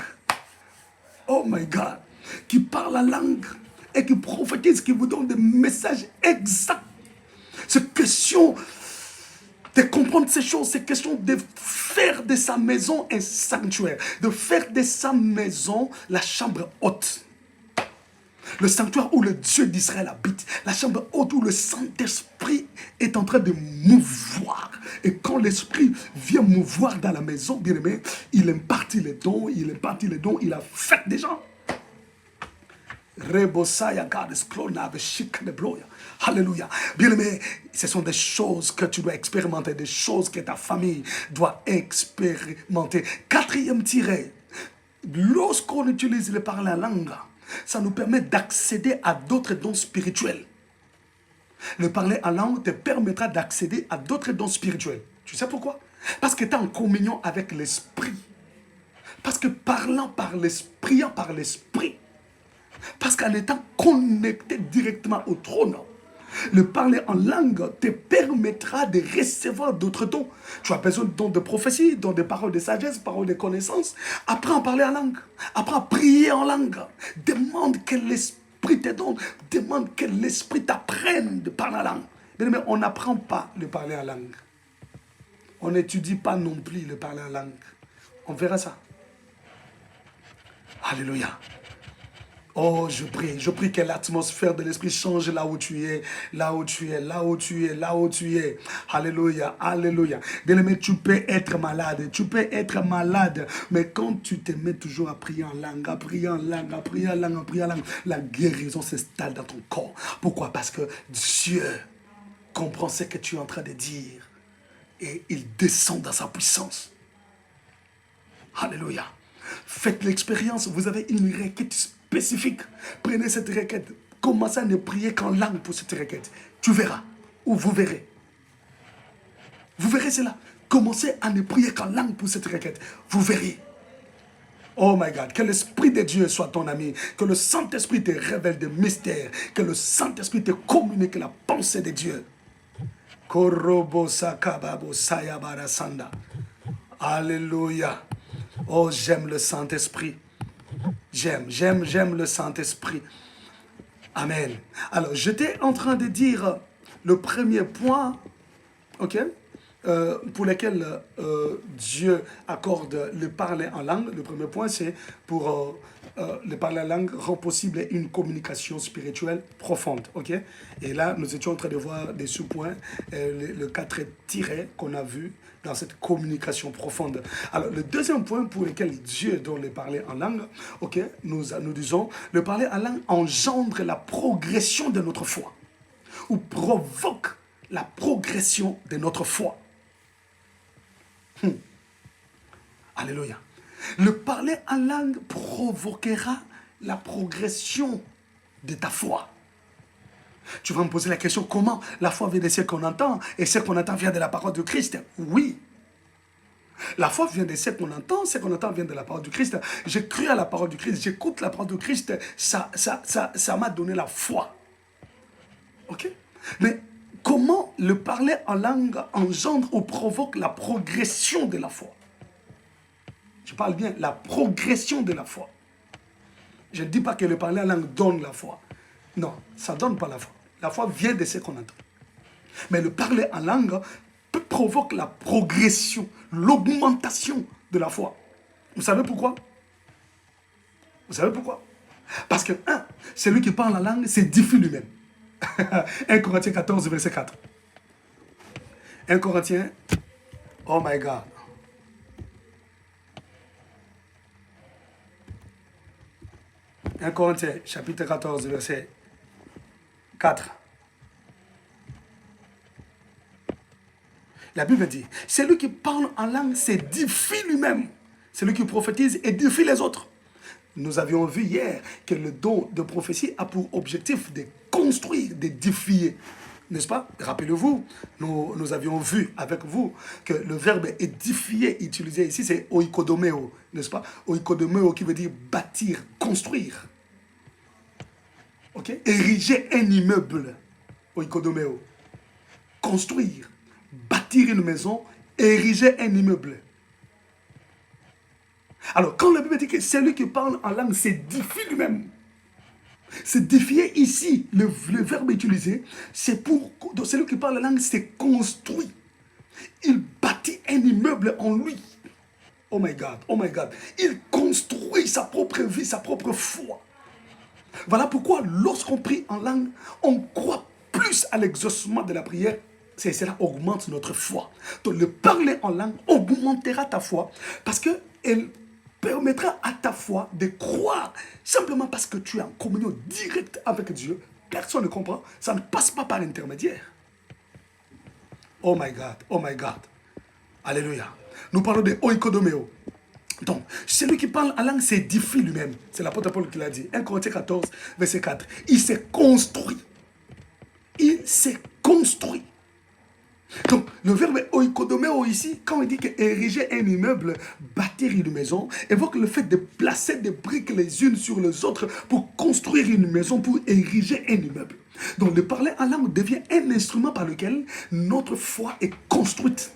Oh my God. Qui parle en langue. Et qui prophétise, qui vous donne des messages exacts. C'est question de comprendre ces choses, c'est question de faire de sa maison un sanctuaire, de faire de sa maison la chambre haute. Le sanctuaire où le Dieu d'Israël habite, la chambre haute où le Saint-Esprit est en train de mouvoir. Et quand l'Esprit vient mouvoir dans la maison, bien aimé, il impartit les dons, il affecte des gens. Alléluia. Bien-aimé, ce sont des choses que tu dois expérimenter, des choses que ta famille doit expérimenter. 4e tiret, lorsqu'on utilise le parler en langue, ça nous permet d'accéder à d'autres dons spirituels. Le parler en langue te permettra d'accéder à d'autres dons spirituels. Tu sais pourquoi? Parce que tu es en communion avec l'Esprit. Parce que parlant par l'Esprit, priant par l'Esprit, parce qu'en étant connecté directement au trône, le parler en langue te permettra de recevoir d'autres dons. Tu as besoin de dons de prophétie, dons de paroles de sagesse, paroles de connaissance. Apprends à parler en langue. Apprends à prier en langue. Demande que l'Esprit te donne. Demande que l'Esprit t'apprenne de parler en langue. Mais on n'apprend pas le parler en langue. On n'étudie pas non plus le parler en langue. On verra ça. Alléluia. Oh, je prie que l'atmosphère de l'Esprit change là où tu es, là où tu es, là où tu es, là où tu es. Alléluia, alléluia. Bien-aimé, tu peux être malade, mais quand tu te mets toujours à prier en langue, la guérison s'installe dans ton corps. Pourquoi? Parce que Dieu comprend ce que tu es en train de dire et il descend dans sa puissance. Alléluia. Faites l'expérience, vous avez une requête spécifique. Prenez cette requête. Commencez à ne prier qu'en langue pour cette requête. Tu verras. Ou vous verrez. Vous verrez cela. Commencez à ne prier qu'en langue pour cette requête. Vous verrez. Oh my God. Que l'Esprit de Dieu soit ton ami. Que le Saint-Esprit te révèle des mystères. Que le Saint-Esprit te communique la pensée de Dieu. Alléluia. Oh, j'aime le Saint-Esprit. J'aime le Saint-Esprit. Amen. Alors, j'étais en train de dire le premier point, ok, pour lequel Dieu accorde le parler en langue. Le premier point, c'est pour le parler en langue rend possible une communication spirituelle profonde, ok. Et là, nous étions en train de voir des sous-points, le 4 tiré qu'on a vu dans cette communication profonde. Alors, le deuxième point pour lequel Dieu donne le parler en langue, ok, nous disons, le parler en langue engendre la progression de notre foi, ou provoque la progression de notre foi. Alléluia. Le parler en langue provoquera la progression de ta foi. Tu vas me poser la question, comment la foi vient de ce qu'on entend et ce qu'on entend vient de la parole de Christ? Oui. La foi vient de ce qu'on entend vient de la parole du Christ. J'ai cru à la parole du Christ, j'écoute la parole du Christ, ça m'a donné la foi. Ok? Mais comment le parler en langue engendre ou provoque la progression de la foi? Je parle bien, la progression de la foi. Je ne dis pas que le parler en langue donne la foi. Non, ça ne donne pas la foi. La foi vient de ce qu'on entend. Mais le parler en langue provoque la progression, l'augmentation de la foi. Vous savez pourquoi? Vous savez pourquoi? Parce que, celui qui parle en langue s'édifie lui-même. 1 Corinthiens 14, verset 4. 1 Corinthiens, oh my God. 1 Corinthiens, chapitre 14, verset 4. La Bible dit, celui qui parle en langue s'édifie lui-même. Celui qui prophétise édifie les autres. Nous avions vu hier que le don de prophétie a pour objectif de construire, d'édifier. N'est-ce pas? Rappelez-vous, nous avions vu avec vous que le verbe édifier utilisé ici, c'est oikodomeo, n'est-ce pas? Oikodomeo qui veut dire bâtir, construire. Ok? Ériger un immeuble, oikodomeo. Construire, bâtir une maison, ériger un immeuble. Alors, quand la Bible dit que celui qui parle en langue s'édifie lui-même, s'édifier ici, le verbe utilisé, c'est pour celui qui parle la langue, c'est construit. Il bâtit un immeuble en lui. Oh my God, oh my God. Il construit sa propre vie, sa propre foi. Voilà pourquoi lorsqu'on prie en langue, on croit plus à l'exaucement de la prière. Cela augmente notre foi. Donc le parler en langue augmentera ta foi parce qu'elle permettra à ta foi de croire simplement parce que tu es en communion directe avec Dieu. Personne ne comprend. Ça ne passe pas par intermédiaire. Oh my God, oh my God. Alléluia. Nous parlons de oikodomeo. Donc, celui qui parle en langue s'édifie lui-même. C'est l'apôtre Paul qui l'a dit. 1 Corinthiens 14, verset 4. Il s'est construit. Il s'est construit. Donc, le verbe oikodomeo ici, quand il dit qu'ériger un immeuble, bâtir une maison, évoque le fait de placer des briques les unes sur les autres pour construire une maison, pour ériger un immeuble. Donc, le parler en langue devient un instrument par lequel notre foi est construite.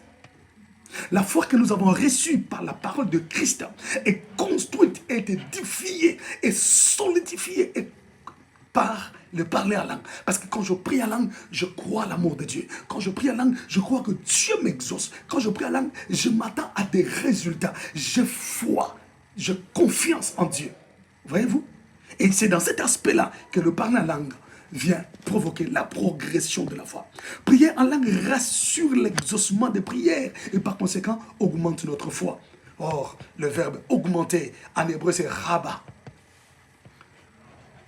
La foi que nous avons reçue par la parole de Christ est construite, est édifiée, est solidifiée par le parler en langue. Parce que quand je prie en langue, je crois à l'amour de Dieu. Quand je prie en langue, je crois que Dieu m'exauce. Quand je prie en langue, je m'attends à des résultats. J'ai foi, j'ai confiance en Dieu. Voyez-vous? Et c'est dans cet aspect-là que le parler en langue vient provoquer la progression de la foi. Prier en langue rassure l'exaucement des prières et par conséquent augmente notre foi. Or, le verbe augmenter en hébreu c'est rabba.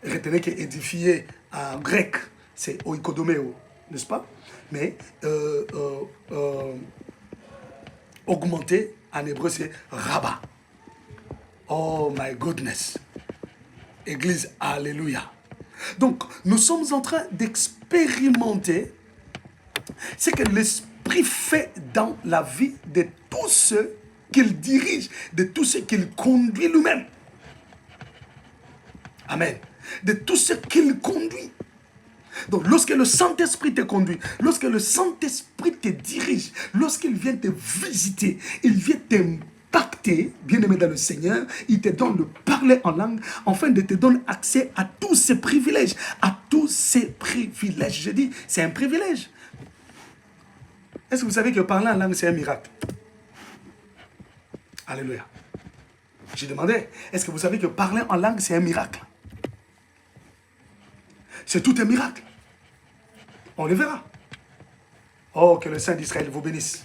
Retenez que édifier en grec c'est oikodomeo, n'est-ce pas? Mais augmenter en hébreu c'est rabba. Oh my goodness. Église, alléluia. Donc, nous sommes en train d'expérimenter ce que l'Esprit fait dans la vie de tous ceux qu'il dirige, de tous ceux qu'il conduit lui-même. Amen. De tous ceux qu'il conduit. Donc, lorsque le Saint-Esprit te conduit, lorsque le Saint-Esprit te dirige, lorsqu'il vient te visiter, il vient t'impacter, bien-aimé dans le Seigneur, il te donne le parler en langue, afin de te donner accès à tous ces privilèges. À tous ces privilèges. Je dis, c'est un privilège. Est-ce que vous savez que parler en langue, c'est un miracle? Alléluia. J'ai demandé, est-ce que vous savez que parler en langue, c'est un miracle? C'est tout un miracle. On le verra. Oh, que le Saint d'Israël vous bénisse.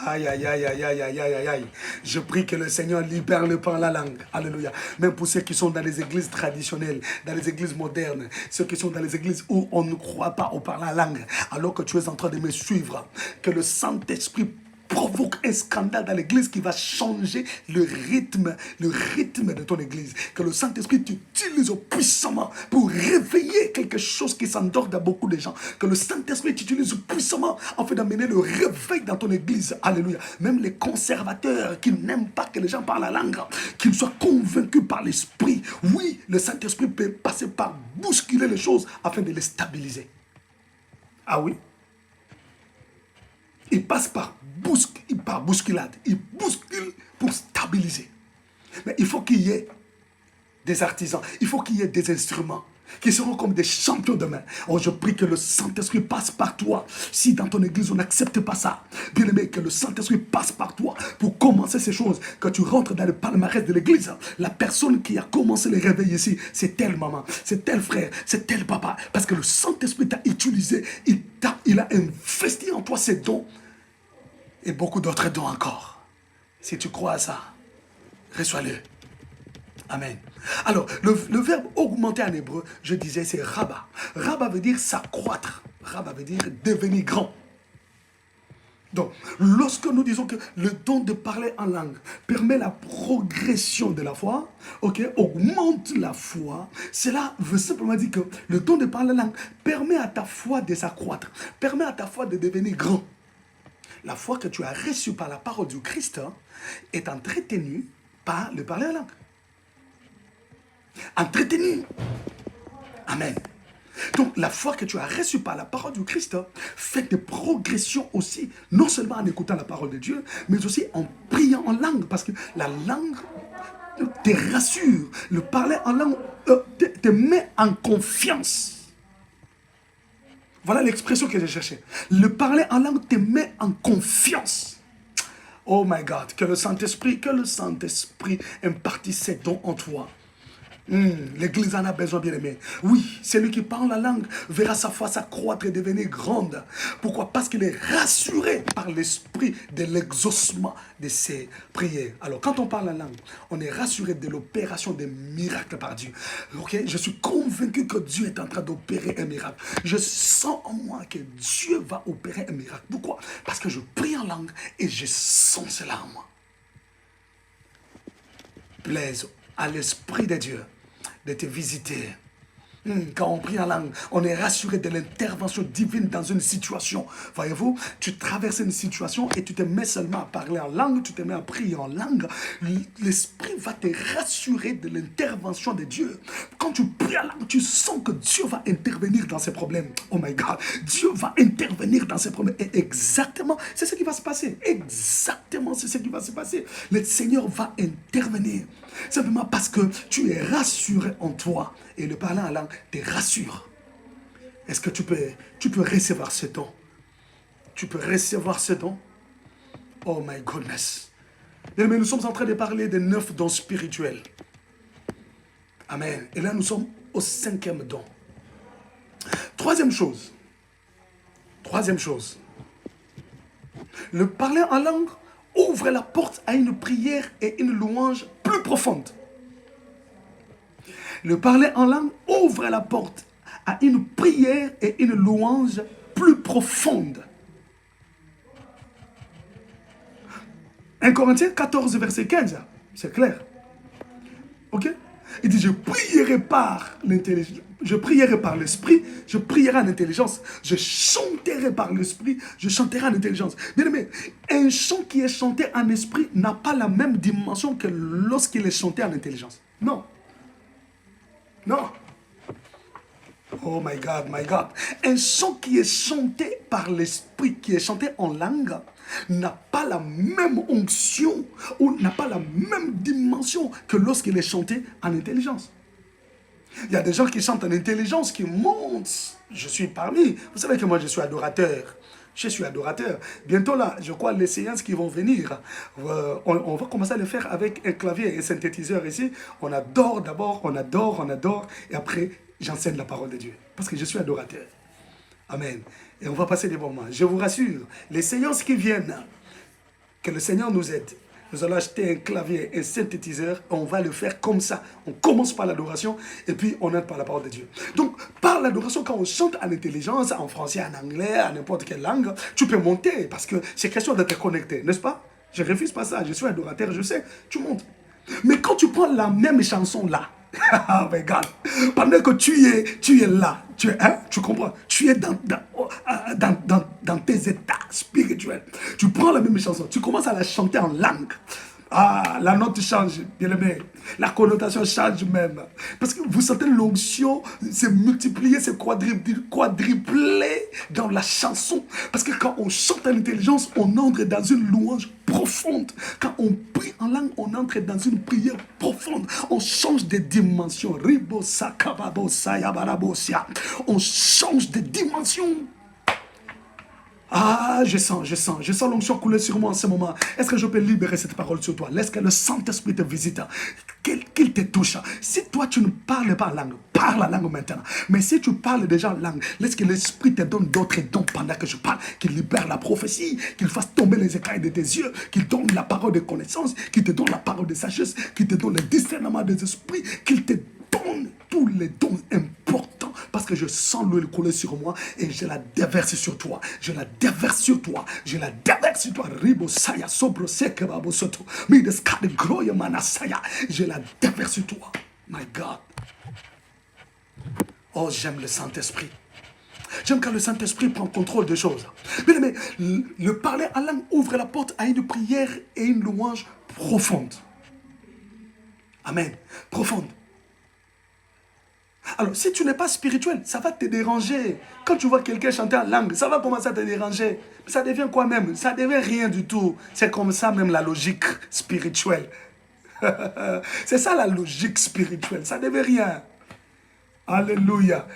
Aïe, aïe, aïe, aïe, aïe, aïe, aïe, aïe. Je prie que le Seigneur libère le pain, la langue. Alléluia. Même pour ceux qui sont dans les églises traditionnelles, dans les églises modernes, ceux qui sont dans les églises où on ne croit pas au parler la langue, alors que tu es en train de me suivre, que le Saint-Esprit provoque un scandale dans l'église qui va changer le rythme de ton église. Que le Saint-Esprit t'utilise puissamment pour réveiller quelque chose qui s'endort dans beaucoup de gens. Que le Saint-Esprit t'utilise puissamment afin d'amener le réveil dans ton église. Alléluia. Même les conservateurs qui n'aiment pas que les gens parlent la langue, qu'ils soient convaincus par l'Esprit. Oui, le Saint-Esprit peut passer par bousculer les choses afin de les stabiliser. Ah oui? Il passe par bousculade. Il bouscule pour stabiliser. Mais il faut qu'il y ait des artisans. Il faut qu'il y ait des instruments qui seront comme des champions demain. Oh, je prie que le Saint-Esprit passe par toi. Si dans ton église, on n'accepte pas ça, bien aimé, que le Saint-Esprit passe par toi pour commencer ces choses. Quand tu rentres dans le palmarès de l'église, la personne qui a commencé le réveil ici, c'est telle maman, c'est tel frère, c'est tel papa. Parce que le Saint-Esprit t'a utilisé, il a investi en toi ses dons et beaucoup d'autres dons encore. Si tu crois à ça, reçois-le. Amen. Alors, le verbe augmenter en hébreu, je disais, c'est rabba. Rabba veut dire s'accroître. Rabba veut dire devenir grand. Donc, lorsque nous disons que le don de parler en langue permet la progression de la foi, ok, augmente la foi, cela veut simplement dire que le don de parler en langue permet à ta foi de s'accroître, permet à ta foi de devenir grand. La foi que tu as reçue par la parole du Christ est entretenue par le parler en langue. Entretenue. Amen. Donc, la foi que tu as reçue par la parole du Christ fait des progressions aussi, non seulement en écoutant la parole de Dieu, mais aussi en priant en langue, parce que la langue te rassure. Le parler en langue te met en confiance. Voilà l'expression que j'ai cherchée. Le parler en langue te met en confiance. Oh my God, que le Saint-Esprit impartisse ses dons en toi. L'Église en a besoin, bien aimé. Oui, celui qui parle la langue verra sa foi s'accroître et devenir grande. Pourquoi? Parce qu'il est rassuré par l'esprit de l'exaucement de ses prières. Alors, quand on parle la langue, on est rassuré de l'opération des miracles par Dieu. Ok? Je suis convaincu que Dieu est en train d'opérer un miracle. Je sens en moi que Dieu va opérer un miracle. Pourquoi? Parce que je prie en langue et je sens cela en moi. Plaise à l'Esprit de Dieu de te visiter. Quand on prie en langue, on est rassuré de l'intervention divine dans une situation. Voyez-vous, tu traverses une situation et tu te mets seulement à parler en langue, tu te mets à prier en langue. L'Esprit va te rassurer de l'intervention de Dieu. Quand tu pries en langue, tu sens que Dieu va intervenir dans ces problèmes. Oh my God, Dieu va intervenir dans ces problèmes. Et exactement, c'est ce qui va se passer. Exactement, c'est ce qui va se passer. Le Seigneur va intervenir. Simplement parce que tu es rassuré en toi. Et le parler en langue te rassure. Est-ce que tu peux recevoir ce don? Tu peux recevoir ce don? Oh my goodness. Mais nous sommes en train de parler des 9 dons spirituels. Amen. Et là, nous sommes au 5e don. Troisième chose. Le parler en langue ouvre la porte à une prière et une louange plus profonde. Le parler en langue ouvre la porte à une prière et une louange plus profonde. 1 Corinthiens 14, verset 15, c'est clair. Ok? Il dit, je prierai par l'intelligence, je prierai par l'esprit, je prierai en intelligence, je chanterai par l'esprit, je chanterai en intelligence. Bien aimé, un chant qui est chanté en esprit n'a pas la même dimension que lorsqu'il est chanté en intelligence. Non. Non. Oh my God, my God. Un chant qui est chanté par l'esprit, qui est chanté en langue, n'a pas la même onction ou n'a pas la même dimension que lorsqu'il est chanté en intelligence. Il y a des gens qui chantent en intelligence, qui montent. Je suis parmi. Vous savez que moi, je suis adorateur. Je suis adorateur. Bientôt là, je crois les séances qui vont venir, on va commencer à le faire avec un clavier et un synthétiseur ici. On adore d'abord, on adore, et après, j'enseigne la parole de Dieu. Parce que je suis adorateur. Amen. Et on va passer des bons moments. Je vous rassure, les séances qui viennent, que le Seigneur nous aide. Nous allons acheter un clavier, un synthétiseur, et on va le faire comme ça. On commence par l'adoration, et puis on entre par la parole de Dieu. Donc, par l'adoration, quand on chante en intelligence, en français, en anglais, en n'importe quelle langue, tu peux monter, parce que c'est question de te connecter, n'est-ce pas? Je ne refuse pas ça, je suis adorateur, je sais, tu montes. Mais quand tu prends la même chanson là, regarde, pendant que tu es là, tu comprends, tu es dans tes états spirituels. Tu prends la même chanson, tu commences à la chanter en langue. Ah, la note change, bien aimé. La connotation change même. Parce que vous sentez l'onction se multiplier, se quadrupler dans la chanson. Parce que quand on chante en intelligence, on entre dans une louange profonde. Quand on prie en langue, on entre dans une prière profonde. On change de dimension. On change de dimension. Ah, je sens l'onction couler sur moi en ce moment. Est-ce que je peux libérer cette parole sur toi? Laisse que le Saint-Esprit te visite, qu'il te touche. Si toi tu ne parles pas langue, parle la langue maintenant. Mais si tu parles déjà en langue, laisse que l'Esprit te donne d'autres dons pendant que je parle, qu'il libère la prophétie, qu'il fasse tomber les écailles de tes yeux, qu'il donne la parole de connaissance, qu'il te donne la parole de sagesse, qu'il te donne le discernement des esprits, qu'il te donne tous les dons importants. Parce que je sens l'huile couler sur moi et je la déverse sur toi. Je la déverse sur toi. Je la déverse sur toi. Ribo saya sobro seke babo soto. Mideskade gloya manasaya. Je la déverse sur toi. My God. Oh, j'aime le Saint-Esprit. J'aime quand le Saint-Esprit prend contrôle des choses. Mais le parler en langue ouvre la porte à une prière et une louange profonde. Amen. Profonde. Alors, si tu n'es pas spirituel, ça va te déranger. Quand tu vois quelqu'un chanter en langue, ça va commencer à te déranger. Ça devient quoi même? Ça devient rien du tout. C'est comme ça même la logique spirituelle. C'est ça la logique spirituelle. Ça devient rien. Alléluia.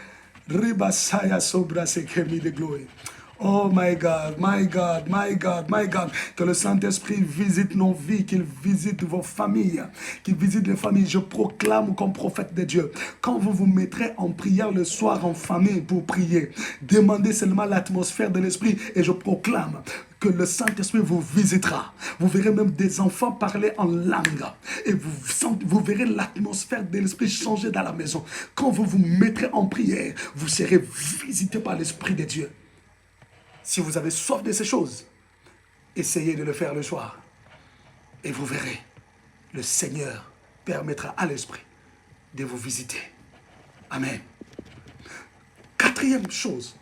Ribasaya sobra sekemi de gloire. Oh my God, my God, my God, my God. Que le Saint-Esprit visite nos vies, qu'il visite vos familles, qu'il visite les familles. Je proclame comme prophète de Dieu. Quand vous vous mettrez en prière le soir en famille pour prier, demandez seulement l'atmosphère de l'Esprit et je proclame que le Saint-Esprit vous visitera. Vous verrez même des enfants parler en langue. Et vous verrez l'atmosphère de l'Esprit changer dans la maison. Quand vous vous mettrez en prière, vous serez visité par l'Esprit de Dieu. Si vous avez soif de ces choses, essayez de le faire le soir. Et vous verrez, le Seigneur permettra à l'Esprit de vous visiter. Amen. Quatrième chose,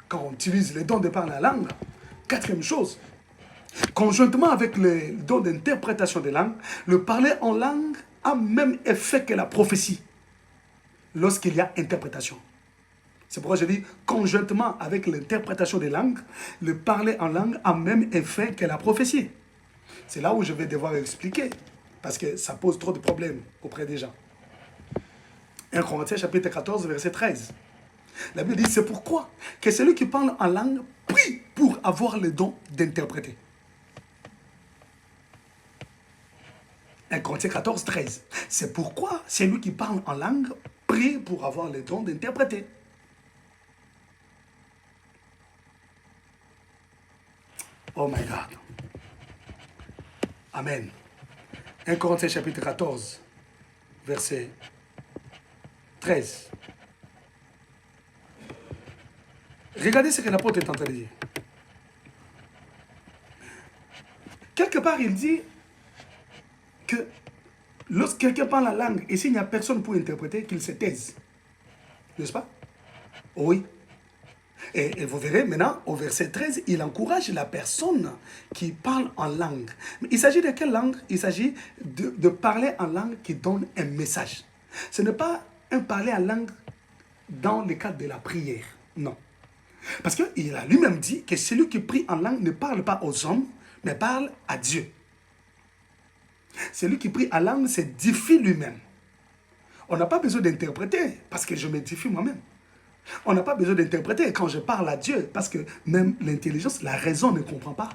quand on utilise les dons de parler la langue, quatrième chose, conjointement avec les dons d'interprétation des langues, le parler en langue a même effet que la prophétie lorsqu'il y a interprétation. C'est pourquoi je dis, conjointement avec l'interprétation des langues, le parler en langue a même effet que la prophétie. C'est là où je vais devoir expliquer, parce que ça pose trop de problèmes auprès des gens. 1 Corinthiens chapitre 14, verset 13. La Bible dit, c'est pourquoi que celui qui parle en langue prie pour avoir le don d'interpréter. 1 Corinthiens 14, 13. C'est pourquoi celui qui parle en langue prie pour avoir le don d'interpréter. Oh my God. Amen. 1 Corinthiens chapitre 14, verset 13. Regardez ce que l'apôtre est en train de dire. Quelque part, il dit que lorsque quelqu'un parle la langue et s'il n'y a personne pour interpréter, qu'il se taise. N'est-ce pas? Oui. Et vous verrez maintenant, au verset 13, il encourage la personne qui parle en langue. Mais il s'agit de quelle langue? Il s'agit de parler en langue qui donne un message. Ce n'est pas un parler en langue dans le cadre de la prière. Non. Parce qu'il a lui-même dit que celui qui prie en langue ne parle pas aux hommes, mais parle à Dieu. Celui qui prie en langue s'édifie lui-même. On n'a pas besoin d'interpréter, parce que je m'édifie moi-même. On n'a pas besoin d'interpréter quand je parle à Dieu, parce que même l'intelligence, la raison ne comprend pas.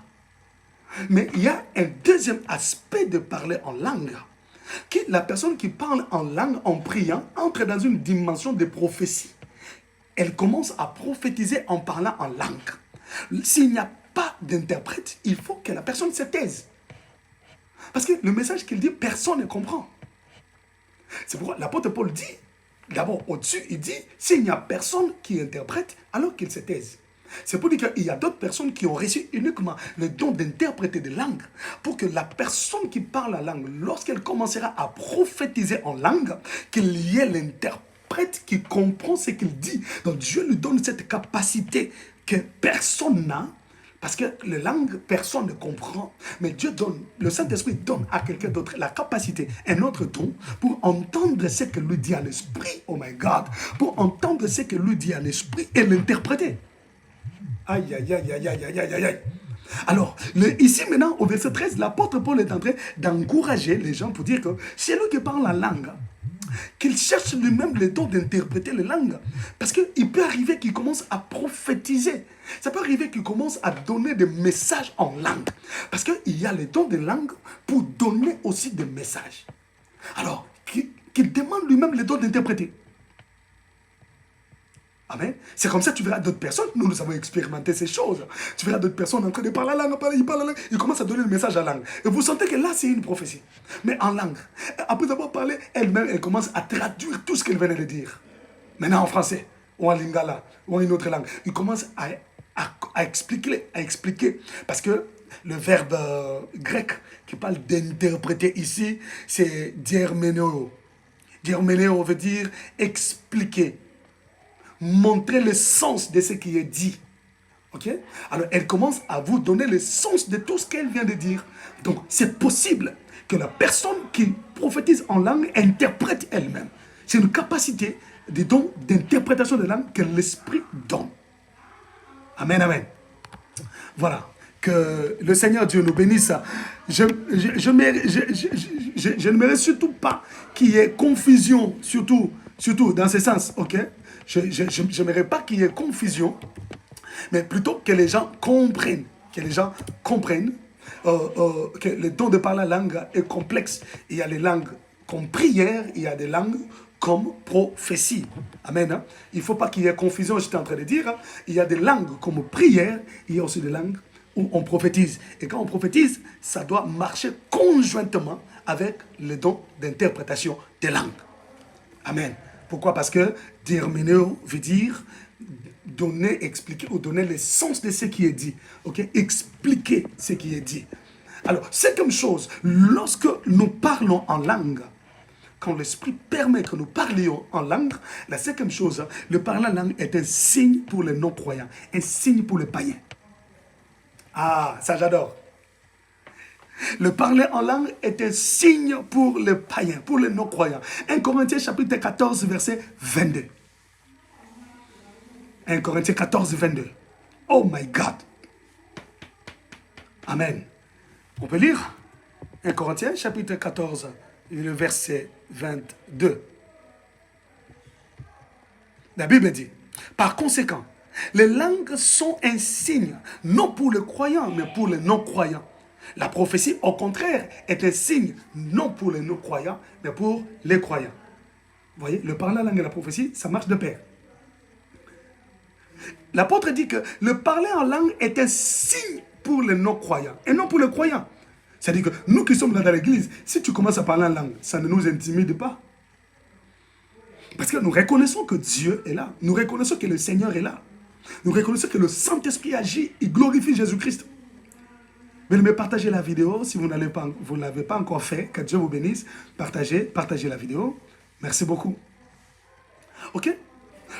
Mais il y a un deuxième aspect de parler en langue. La personne qui parle en langue en priant entre dans une dimension de prophétie. Elle commence à prophétiser en parlant en langue. S'il n'y a pas d'interprète, il faut que la personne se taise. Parce que le message qu'il dit, personne ne comprend. C'est pourquoi l'apôtre Paul dit, d'abord au-dessus, il dit, s'il n'y a personne qui interprète, alors qu'il se taise. C'est pour dire qu'il y a d'autres personnes qui ont reçu uniquement le don d'interpréter des langues, pour que la personne qui parle la langue, lorsqu'elle commencera à prophétiser en langue, qu'il y ait l'interprète qui comprend ce qu'il dit. Donc Dieu lui donne cette capacité que personne n'a, parce que les langues, personne ne comprend. Mais Dieu donne, le Saint-Esprit donne à quelqu'un d'autre la capacité, un autre don, pour entendre ce que lui dit en esprit, oh my God, pour entendre ce que lui dit en esprit et l'interpréter. Aïe, aïe, aïe, aïe, aïe, aïe, aïe, aïe. Alors, ici maintenant, au verset 13, l'apôtre Paul est en train d'encourager les gens pour dire que c'est lui qui parle la langue. qu'il cherche lui-même le don d'interpréter les langues. Parce qu'il peut arriver qu'il commence à prophétiser. Ça peut arriver qu'il commence à donner des messages en langue. Parce qu'il y a le don de langue pour donner aussi des messages. Alors, qu'il demande lui-même le don d'interpréter. Amen. C'est comme ça que tu verras d'autres personnes. Nous avons expérimenté ces choses. Tu verras d'autres personnes en train de parler la langue, ils parlent la langue. Ils commencent à donner le message en langue. Et vous sentez que là, c'est une prophétie. Mais en langue. Après avoir parlé, elle-même, elle commence à traduire tout ce qu'elle venait de dire. Maintenant en français, ou en lingala, ou en une autre langue. Il commence à expliquer. Parce que le verbe grec qui parle d'interpréter ici, c'est diarmeneo. Diarmeneo veut dire expliquer. Montrer le sens de ce qui est dit. Ok? Alors, elle commence à vous donner le sens de tout ce qu'elle vient de dire. Donc, c'est possible que la personne qui prophétise en langue interprète elle-même. C'est une capacité de don d'interprétation de langue que l'Esprit donne. Amen, amen. Voilà. Que le Seigneur Dieu nous bénisse. Je ne mérite surtout pas qu'il y ait confusion, surtout dans ce sens, ok? Je n'aimerais pas qu'il y ait confusion, mais plutôt que les gens comprennent, que le don de parler la langue est complexe. Il y a les langues comme prière, il y a des langues comme prophétie. Amen. Hein? Il ne faut pas qu'il y ait confusion, j'étais en train de dire. Hein? Il y a des langues comme prière, il y a aussi des langues où on prophétise. Et quand on prophétise, ça doit marcher conjointement avec le don d'interprétation des langues. Amen. Pourquoi? Parce que diarmeneo veut dire donner, expliquer ou donner le sens de ce qui est dit. Ok? Expliquer ce qui est dit. Alors, c'est comme chose, lorsque nous parlons en langue, quand l'Esprit permet que nous parlions en langue, la cinquième chose, le parler en langue est un signe pour les non-croyants, un signe pour les païens. Ah, ça j'adore. Le parler en langue est un signe pour les païens, pour les non-croyants. 1 Corinthiens chapitre 14, verset 22. 1 Corinthiens 14, 22. Oh my God. Amen. On peut lire 1 Corinthiens chapitre 14, le verset 22. La Bible dit, par conséquent, les langues sont un signe, non pour les croyants, mais pour les non-croyants. La prophétie, au contraire, est un signe, non pour les non-croyants, mais pour les croyants. Vous voyez, le parler en langue et la prophétie, ça marche de pair. L'apôtre dit que le parler en langue est un signe pour les non-croyants, et non pour les croyants. C'est-à-dire que nous qui sommes là dans l'église, si tu commences à parler en langue, ça ne nous intimide pas. Parce que nous reconnaissons que Dieu est là. Nous reconnaissons que le Seigneur est là. Nous reconnaissons que le Saint-Esprit agit et glorifie Jésus-Christ. Venez partager la vidéo si vous ne l'avez pas encore fait. Que Dieu vous bénisse. Partagez la vidéo. Merci beaucoup. Ok?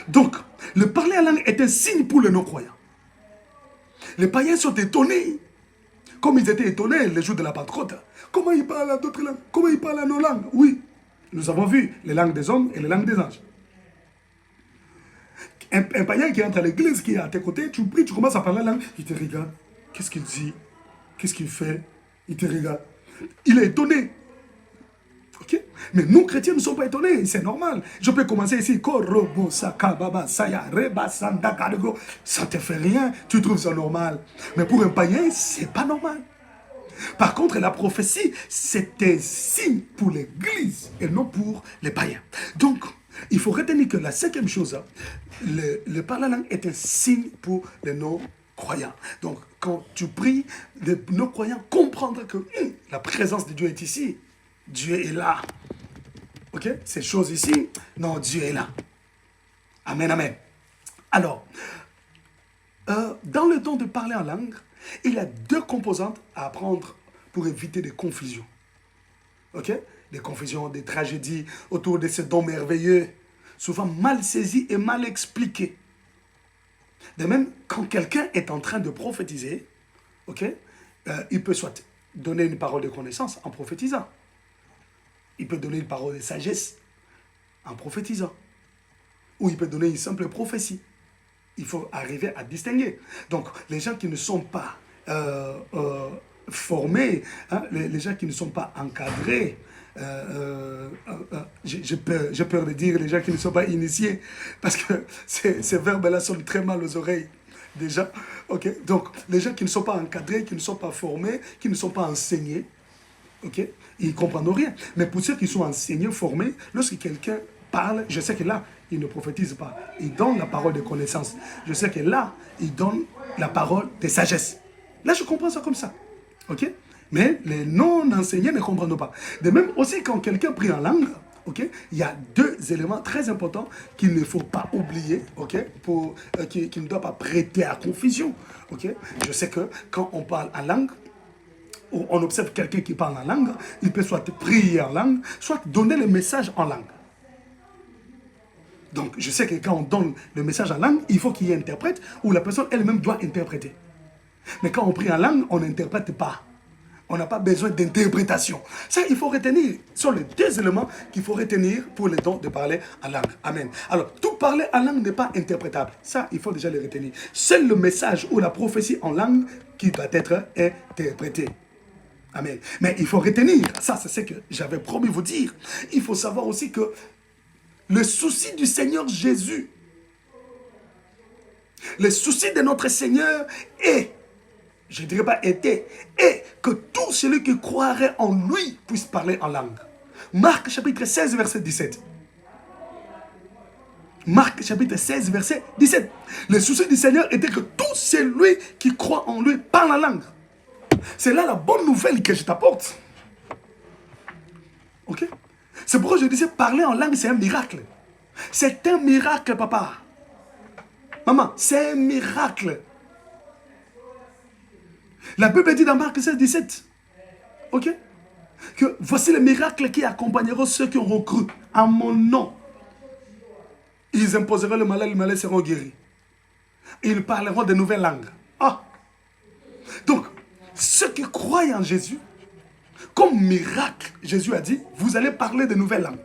Donc, le parler en langue est un signe pour les non-croyants. Les païens sont étonnés. Comme ils étaient étonnés le jour de la Pentecôte. Comment ils parlent à d'autres langues? Comment ils parlent à nos langues? Oui, nous avons vu les langues des hommes et les langues des anges. Un païen qui entre à l'église, qui est à tes côtés, tu pries, tu commences à parler la langue, il te regarde. Qu'est-ce qu'il dit? Qu'est-ce qu'il fait? Il te regarde. Il est étonné. Ok? Mais nous, chrétiens, ne sommes pas étonnés. C'est normal. Je peux commencer ici. Ça te fait rien. Tu trouves ça normal. Mais pour un païen, c'est pas normal. Par contre, la prophétie, c'est un signe pour l'église et non pour les païens. Donc, il faut retenir que la cinquième chose, le parler la langue est un signe pour les non-croyants. Donc, quand tu pries, les non-croyants comprendront que la présence de Dieu est ici. Dieu est là. Ok? Ces choses ici, non, Dieu est là. Amen, amen. Alors, dans le don de parler en langue, il y a deux composantes à apprendre pour éviter des confusions. Ok? Des confusions, des tragédies autour de ce don merveilleux, souvent mal saisi et mal expliqué. De même, quand quelqu'un est en train de prophétiser, ok, il peut soit donner une parole de connaissance en prophétisant. Il peut donner une parole de sagesse en prophétisant. Ou il peut donner une simple prophétie. Il faut arriver à distinguer. Donc, les gens qui ne sont pas formés, hein, les gens qui ne sont pas encadrés, j'ai peur de dire les gens qui ne sont pas initiés, parce que ces verbes-là sonnent très mal aux oreilles. Déjà, ok. Donc, les gens qui ne sont pas encadrés, qui ne sont pas formés, qui ne sont pas enseignés, ok, ils ne comprennent rien. Mais pour ceux qui sont enseignés, formés, lorsque quelqu'un parle, je sais que là, il ne prophétise pas. Il donne la parole de connaissance. Je sais que là, il donne la parole de sagesse. Là, je comprends ça comme ça. Ok. Mais les non-enseignés ne comprennent pas. De même aussi, quand quelqu'un prie en langue, ok, il y a deux éléments très importants qu'il ne faut pas oublier, ok, qui ne doit pas prêter à confusion. Ok. Je sais que quand on parle en langue, ou on observe quelqu'un qui parle en langue, il peut soit prier en langue, soit donner le message en langue. Donc, je sais que quand on donne le message en langue, il faut qu'il y ait un interprète ou la personne elle-même doit interpréter. Mais quand on prie en langue, on n'interprète pas. On n'a pas besoin d'interprétation. Ça, il faut retenir. Ce sont les deux éléments qu'il faut retenir pour le don de parler en langue. Amen. Alors, tout parler en langue n'est pas interprétable. Ça, il faut déjà le retenir. Seul le message ou la prophétie en langue qui doit être interprété. Amen. Mais il faut retenir, ça c'est ce que j'avais promis vous dire. Il faut savoir aussi que le souci du Seigneur Jésus, le souci de notre Seigneur est, je ne dirais pas était, est que tout celui qui croirait en lui puisse parler en langue. Marc chapitre 16, verset 17. Marc chapitre 16, verset 17. Le souci du Seigneur était que tout celui qui croit en lui parle en langue. C'est là la bonne nouvelle que je t'apporte. Ok? C'est pourquoi je disais parler en langue, c'est un miracle. C'est un miracle, papa. Maman, c'est un miracle. La Bible dit dans Marc 16, 17. Ok? Que voici les miracles qui accompagneront ceux qui auront cru à mon nom. Ils imposeront le malade, les malades seront guéris. Ils parleront de nouvelles langues. Ah! Donc, ceux qui croient en Jésus, comme miracle, Jésus a dit, vous allez parler de nouvelles langues.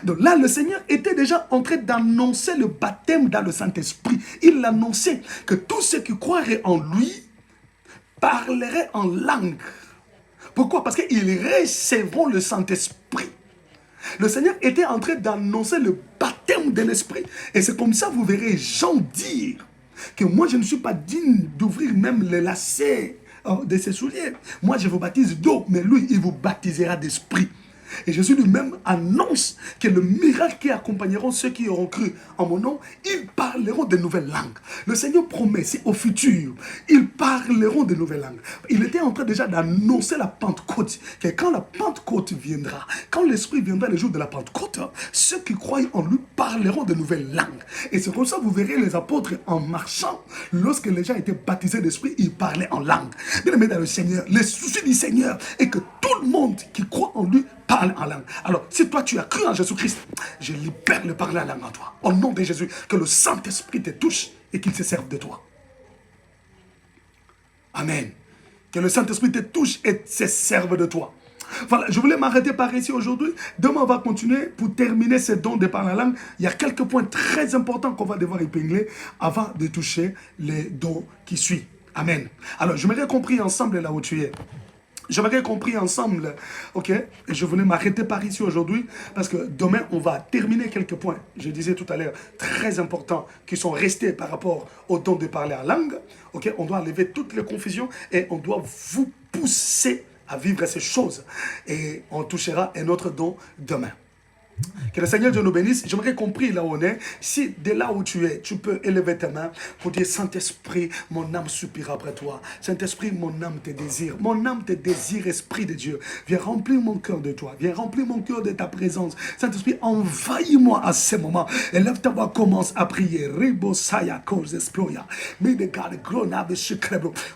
Donc là, le Seigneur était déjà en train d'annoncer le baptême dans le Saint-Esprit. Il annonçait que tous ceux qui croiraient en lui parleraient en langue. Pourquoi? Parce qu'ils recevront le Saint-Esprit. Le Seigneur était en train d'annoncer le baptême de l'Esprit. Et c'est comme ça, vous verrez Jean dire que moi, je ne suis pas digne d'ouvrir même les lacets de ses souliers. Moi, je vous baptise d'eau, mais lui, il vous baptisera d'esprit. Et Jésus lui-même annonce que le miracle qui accompagneront ceux qui auront cru en mon nom, ils parleront de nouvelles langues. Le Seigneur promet, c'est au futur, ils parleront de nouvelles langues. Il était en train déjà d'annoncer la Pentecôte, que quand la Pentecôte viendra, quand l'Esprit viendra le jour de la Pentecôte, ceux qui croient en lui parleront de nouvelles langues. Et c'est comme ça que vous verrez les apôtres en marchant, lorsque les gens étaient baptisés d'Esprit, ils parlaient en langue. Bien aimé dans le Seigneur, le souci du Seigneur est que tout le monde qui croit en lui parle en langue. Alors, si toi tu as cru en Jésus-Christ, je libère le parler en langue en toi. Au nom de Jésus, que le Saint-Esprit te touche et qu'il se serve de toi. Amen. Que le Saint-Esprit te touche et se serve de toi. Voilà, je voulais m'arrêter par ici aujourd'hui. Demain, on va continuer pour terminer ce don de parler en langue. Il y a quelques points très importants qu'on va devoir épingler avant de toucher les dons qui suivent. Amen. Alors, je m'aurais compris ensemble là où tu es. J'aimerais compris ensemble, ok? Et je voulais m'arrêter par ici aujourd'hui parce que demain, on va terminer quelques points, je disais tout à l'heure, très importants qui sont restés par rapport au don de parler en langue. Ok? On doit enlever toutes les confusions et on doit vous pousser à vivre ces choses. Et on touchera un autre don demain. Que le Seigneur Dieu nous bénisse. J'aimerais compris là où on est. Si de là où tu es, tu peux élever ta main pour dire Saint-Esprit, mon âme soupire après toi. Saint-Esprit, mon âme te désire. Mon âme te désire, Esprit de Dieu. Viens remplir mon cœur de toi. Viens remplir mon cœur de ta présence. Saint-Esprit, envahis-moi à ce moment. Élève ta voix, commence à prier.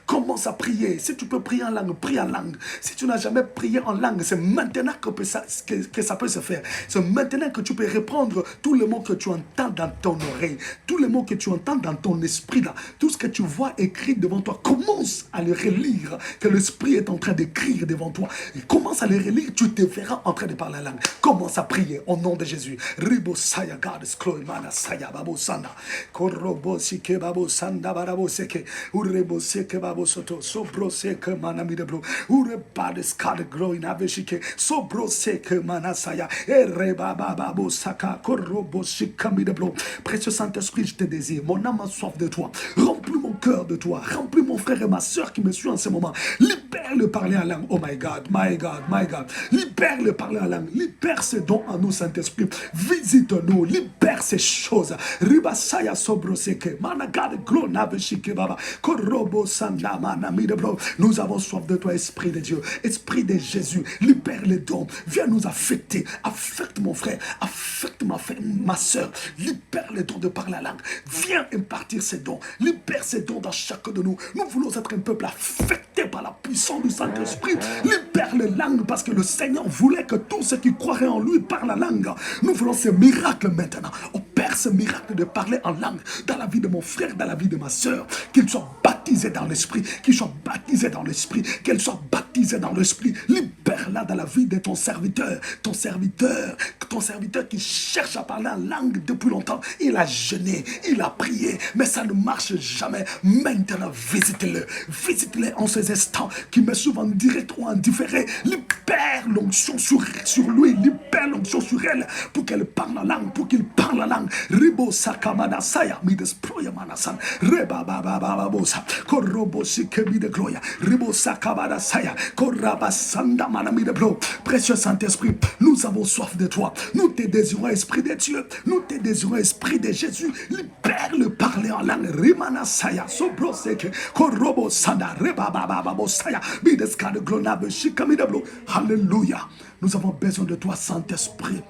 Commence à prier. Si tu peux prier en langue, prie en langue. Si tu n'as jamais prié en langue, c'est maintenant que ça peut se faire. C'est maintenant que tu peux reprendre tous les mots que tu entends dans ton oreille, tous les mots que tu entends dans ton esprit, là, tout ce que tu vois écrit devant toi, commence à le relire, que l'esprit est en train d'écrire devant toi. Et commence à le relire, tu te verras en train de parler la langue. Commence à prier au nom de Jésus. Ribo saya gades kloimana saya babo sanda. Korobo sike babo sanda barabo seke. Urebo seke babo soto. Sobro seke manami de bro. Ureba de skade gloin aveshike. Sobro seke manasaya. Ereba babo saka. Korobo sikami de bro. Précieux Saint-Esprit, je te désire. Mon âme a soif de toi. Remplis mon cœur de toi. Remplis mon frère et ma soeur qui me suit en ce moment. Libère-le parler en langue. Oh my God, my God, my God. Libère-le parler en langue. Libère ces dons en nous, Saint-Esprit. Visite-nous. Libère ces choses. Ribasaya sobroseke. Managade glonaveshike baba. Korobo sanda manami de bro. Nous avons soif de toi, Esprit de Dieu. Esprit de Jésus. Libère les dons. Viens nous affecter. Affecte mon frère. Affecte ma soeur. Libère les dons de parler la langue. Viens impartir ces dons. Libère ces dons dans chacun de nous. Nous voulons être un peuple affecté par la puissance du Saint-Esprit. Libère les langues parce que le Seigneur voulait que tous ceux qui croiraient en lui parlent la langue. Nous voulons ce miracle maintenant. Opère ce miracle de parler en langue dans la vie de mon frère, dans la vie de ma soeur. Qu'il soit baptisé dans l'Esprit. Qu'il soit baptisé dans l'Esprit. Qu'elle soit baptisée dans l'Esprit. Libère-la dans la vie de ton serviteur. Ton serviteur qui cherche à parler en langue depuis longtemps. Il a jeûné, il a prié, mais ça ne marche jamais. Maintenant, visite-le. Visite-le en ces instants qui me suivent en direct ou en différé. Libère l'onction sur lui. Libère l'onction sur elle pour qu'elle parle la langue, pour qu'il parle la langue. Ribo sakamana saya mi desproya manasan. Reba baba baba bosa. Korobo sikemi de gloria. Ribo sakamana saya. Koraba sanda manami de blo. Précieux Saint-Esprit, nous avons soif de toi. Nous te désirons, Esprit de Dieu. Nous te désirons, Esprit de Jésus. Libère le parler en langue. Rimana saya. Sobro seke. Korobo sanda. Reba baba baba saya. Mi descade glonabe shikami de blo. Alléluia. Nous avons besoin de toi, Saint-Esprit.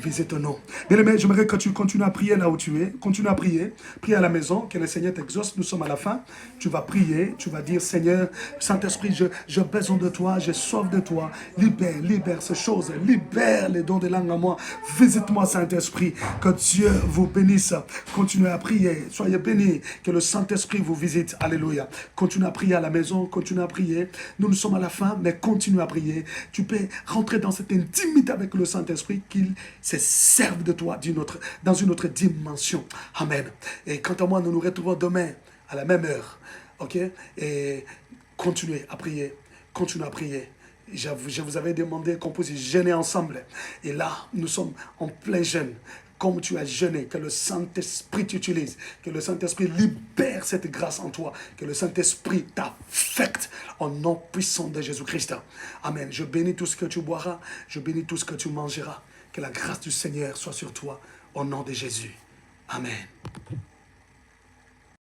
Visite-nous. Bien-aimé, j'aimerais que tu continues à prier là où tu es. Continue à prier. Prie à la maison, que le Seigneur t'exauce. Nous sommes à la fin. Tu vas prier. Tu vas dire, Seigneur, Saint-Esprit, j'ai besoin de toi. J'ai soif de toi. Libère ces choses. Libère les dons de langue en moi. Visite-moi, Saint-Esprit. Que Dieu vous bénisse. Continuez à prier. Soyez bénis. Que le Saint-Esprit vous visite. Alléluia. Continue à prier à la maison. Continue à prier. Nous sommes à la fin, mais continue à prier. Tu peux rentrer dans cette intimité avec le Saint-Esprit qu'il se serve de toi dans une autre dimension. Amen. Et quant à moi, nous nous retrouvons demain à la même heure. Ok? Et continuez à prier. Continuez à prier. Je vous avais demandé qu'on puisse jeûner ensemble. Et là, nous sommes en plein jeûne. Comme tu as jeûné, que le Saint-Esprit t'utilise, que le Saint-Esprit libère cette grâce en toi, que le Saint-Esprit t'affecte au nom puissant de Jésus-Christ. Amen. Je bénis tout ce que tu boiras, je bénis tout ce que tu mangeras. Que la grâce du Seigneur soit sur toi, au nom de Jésus. Amen.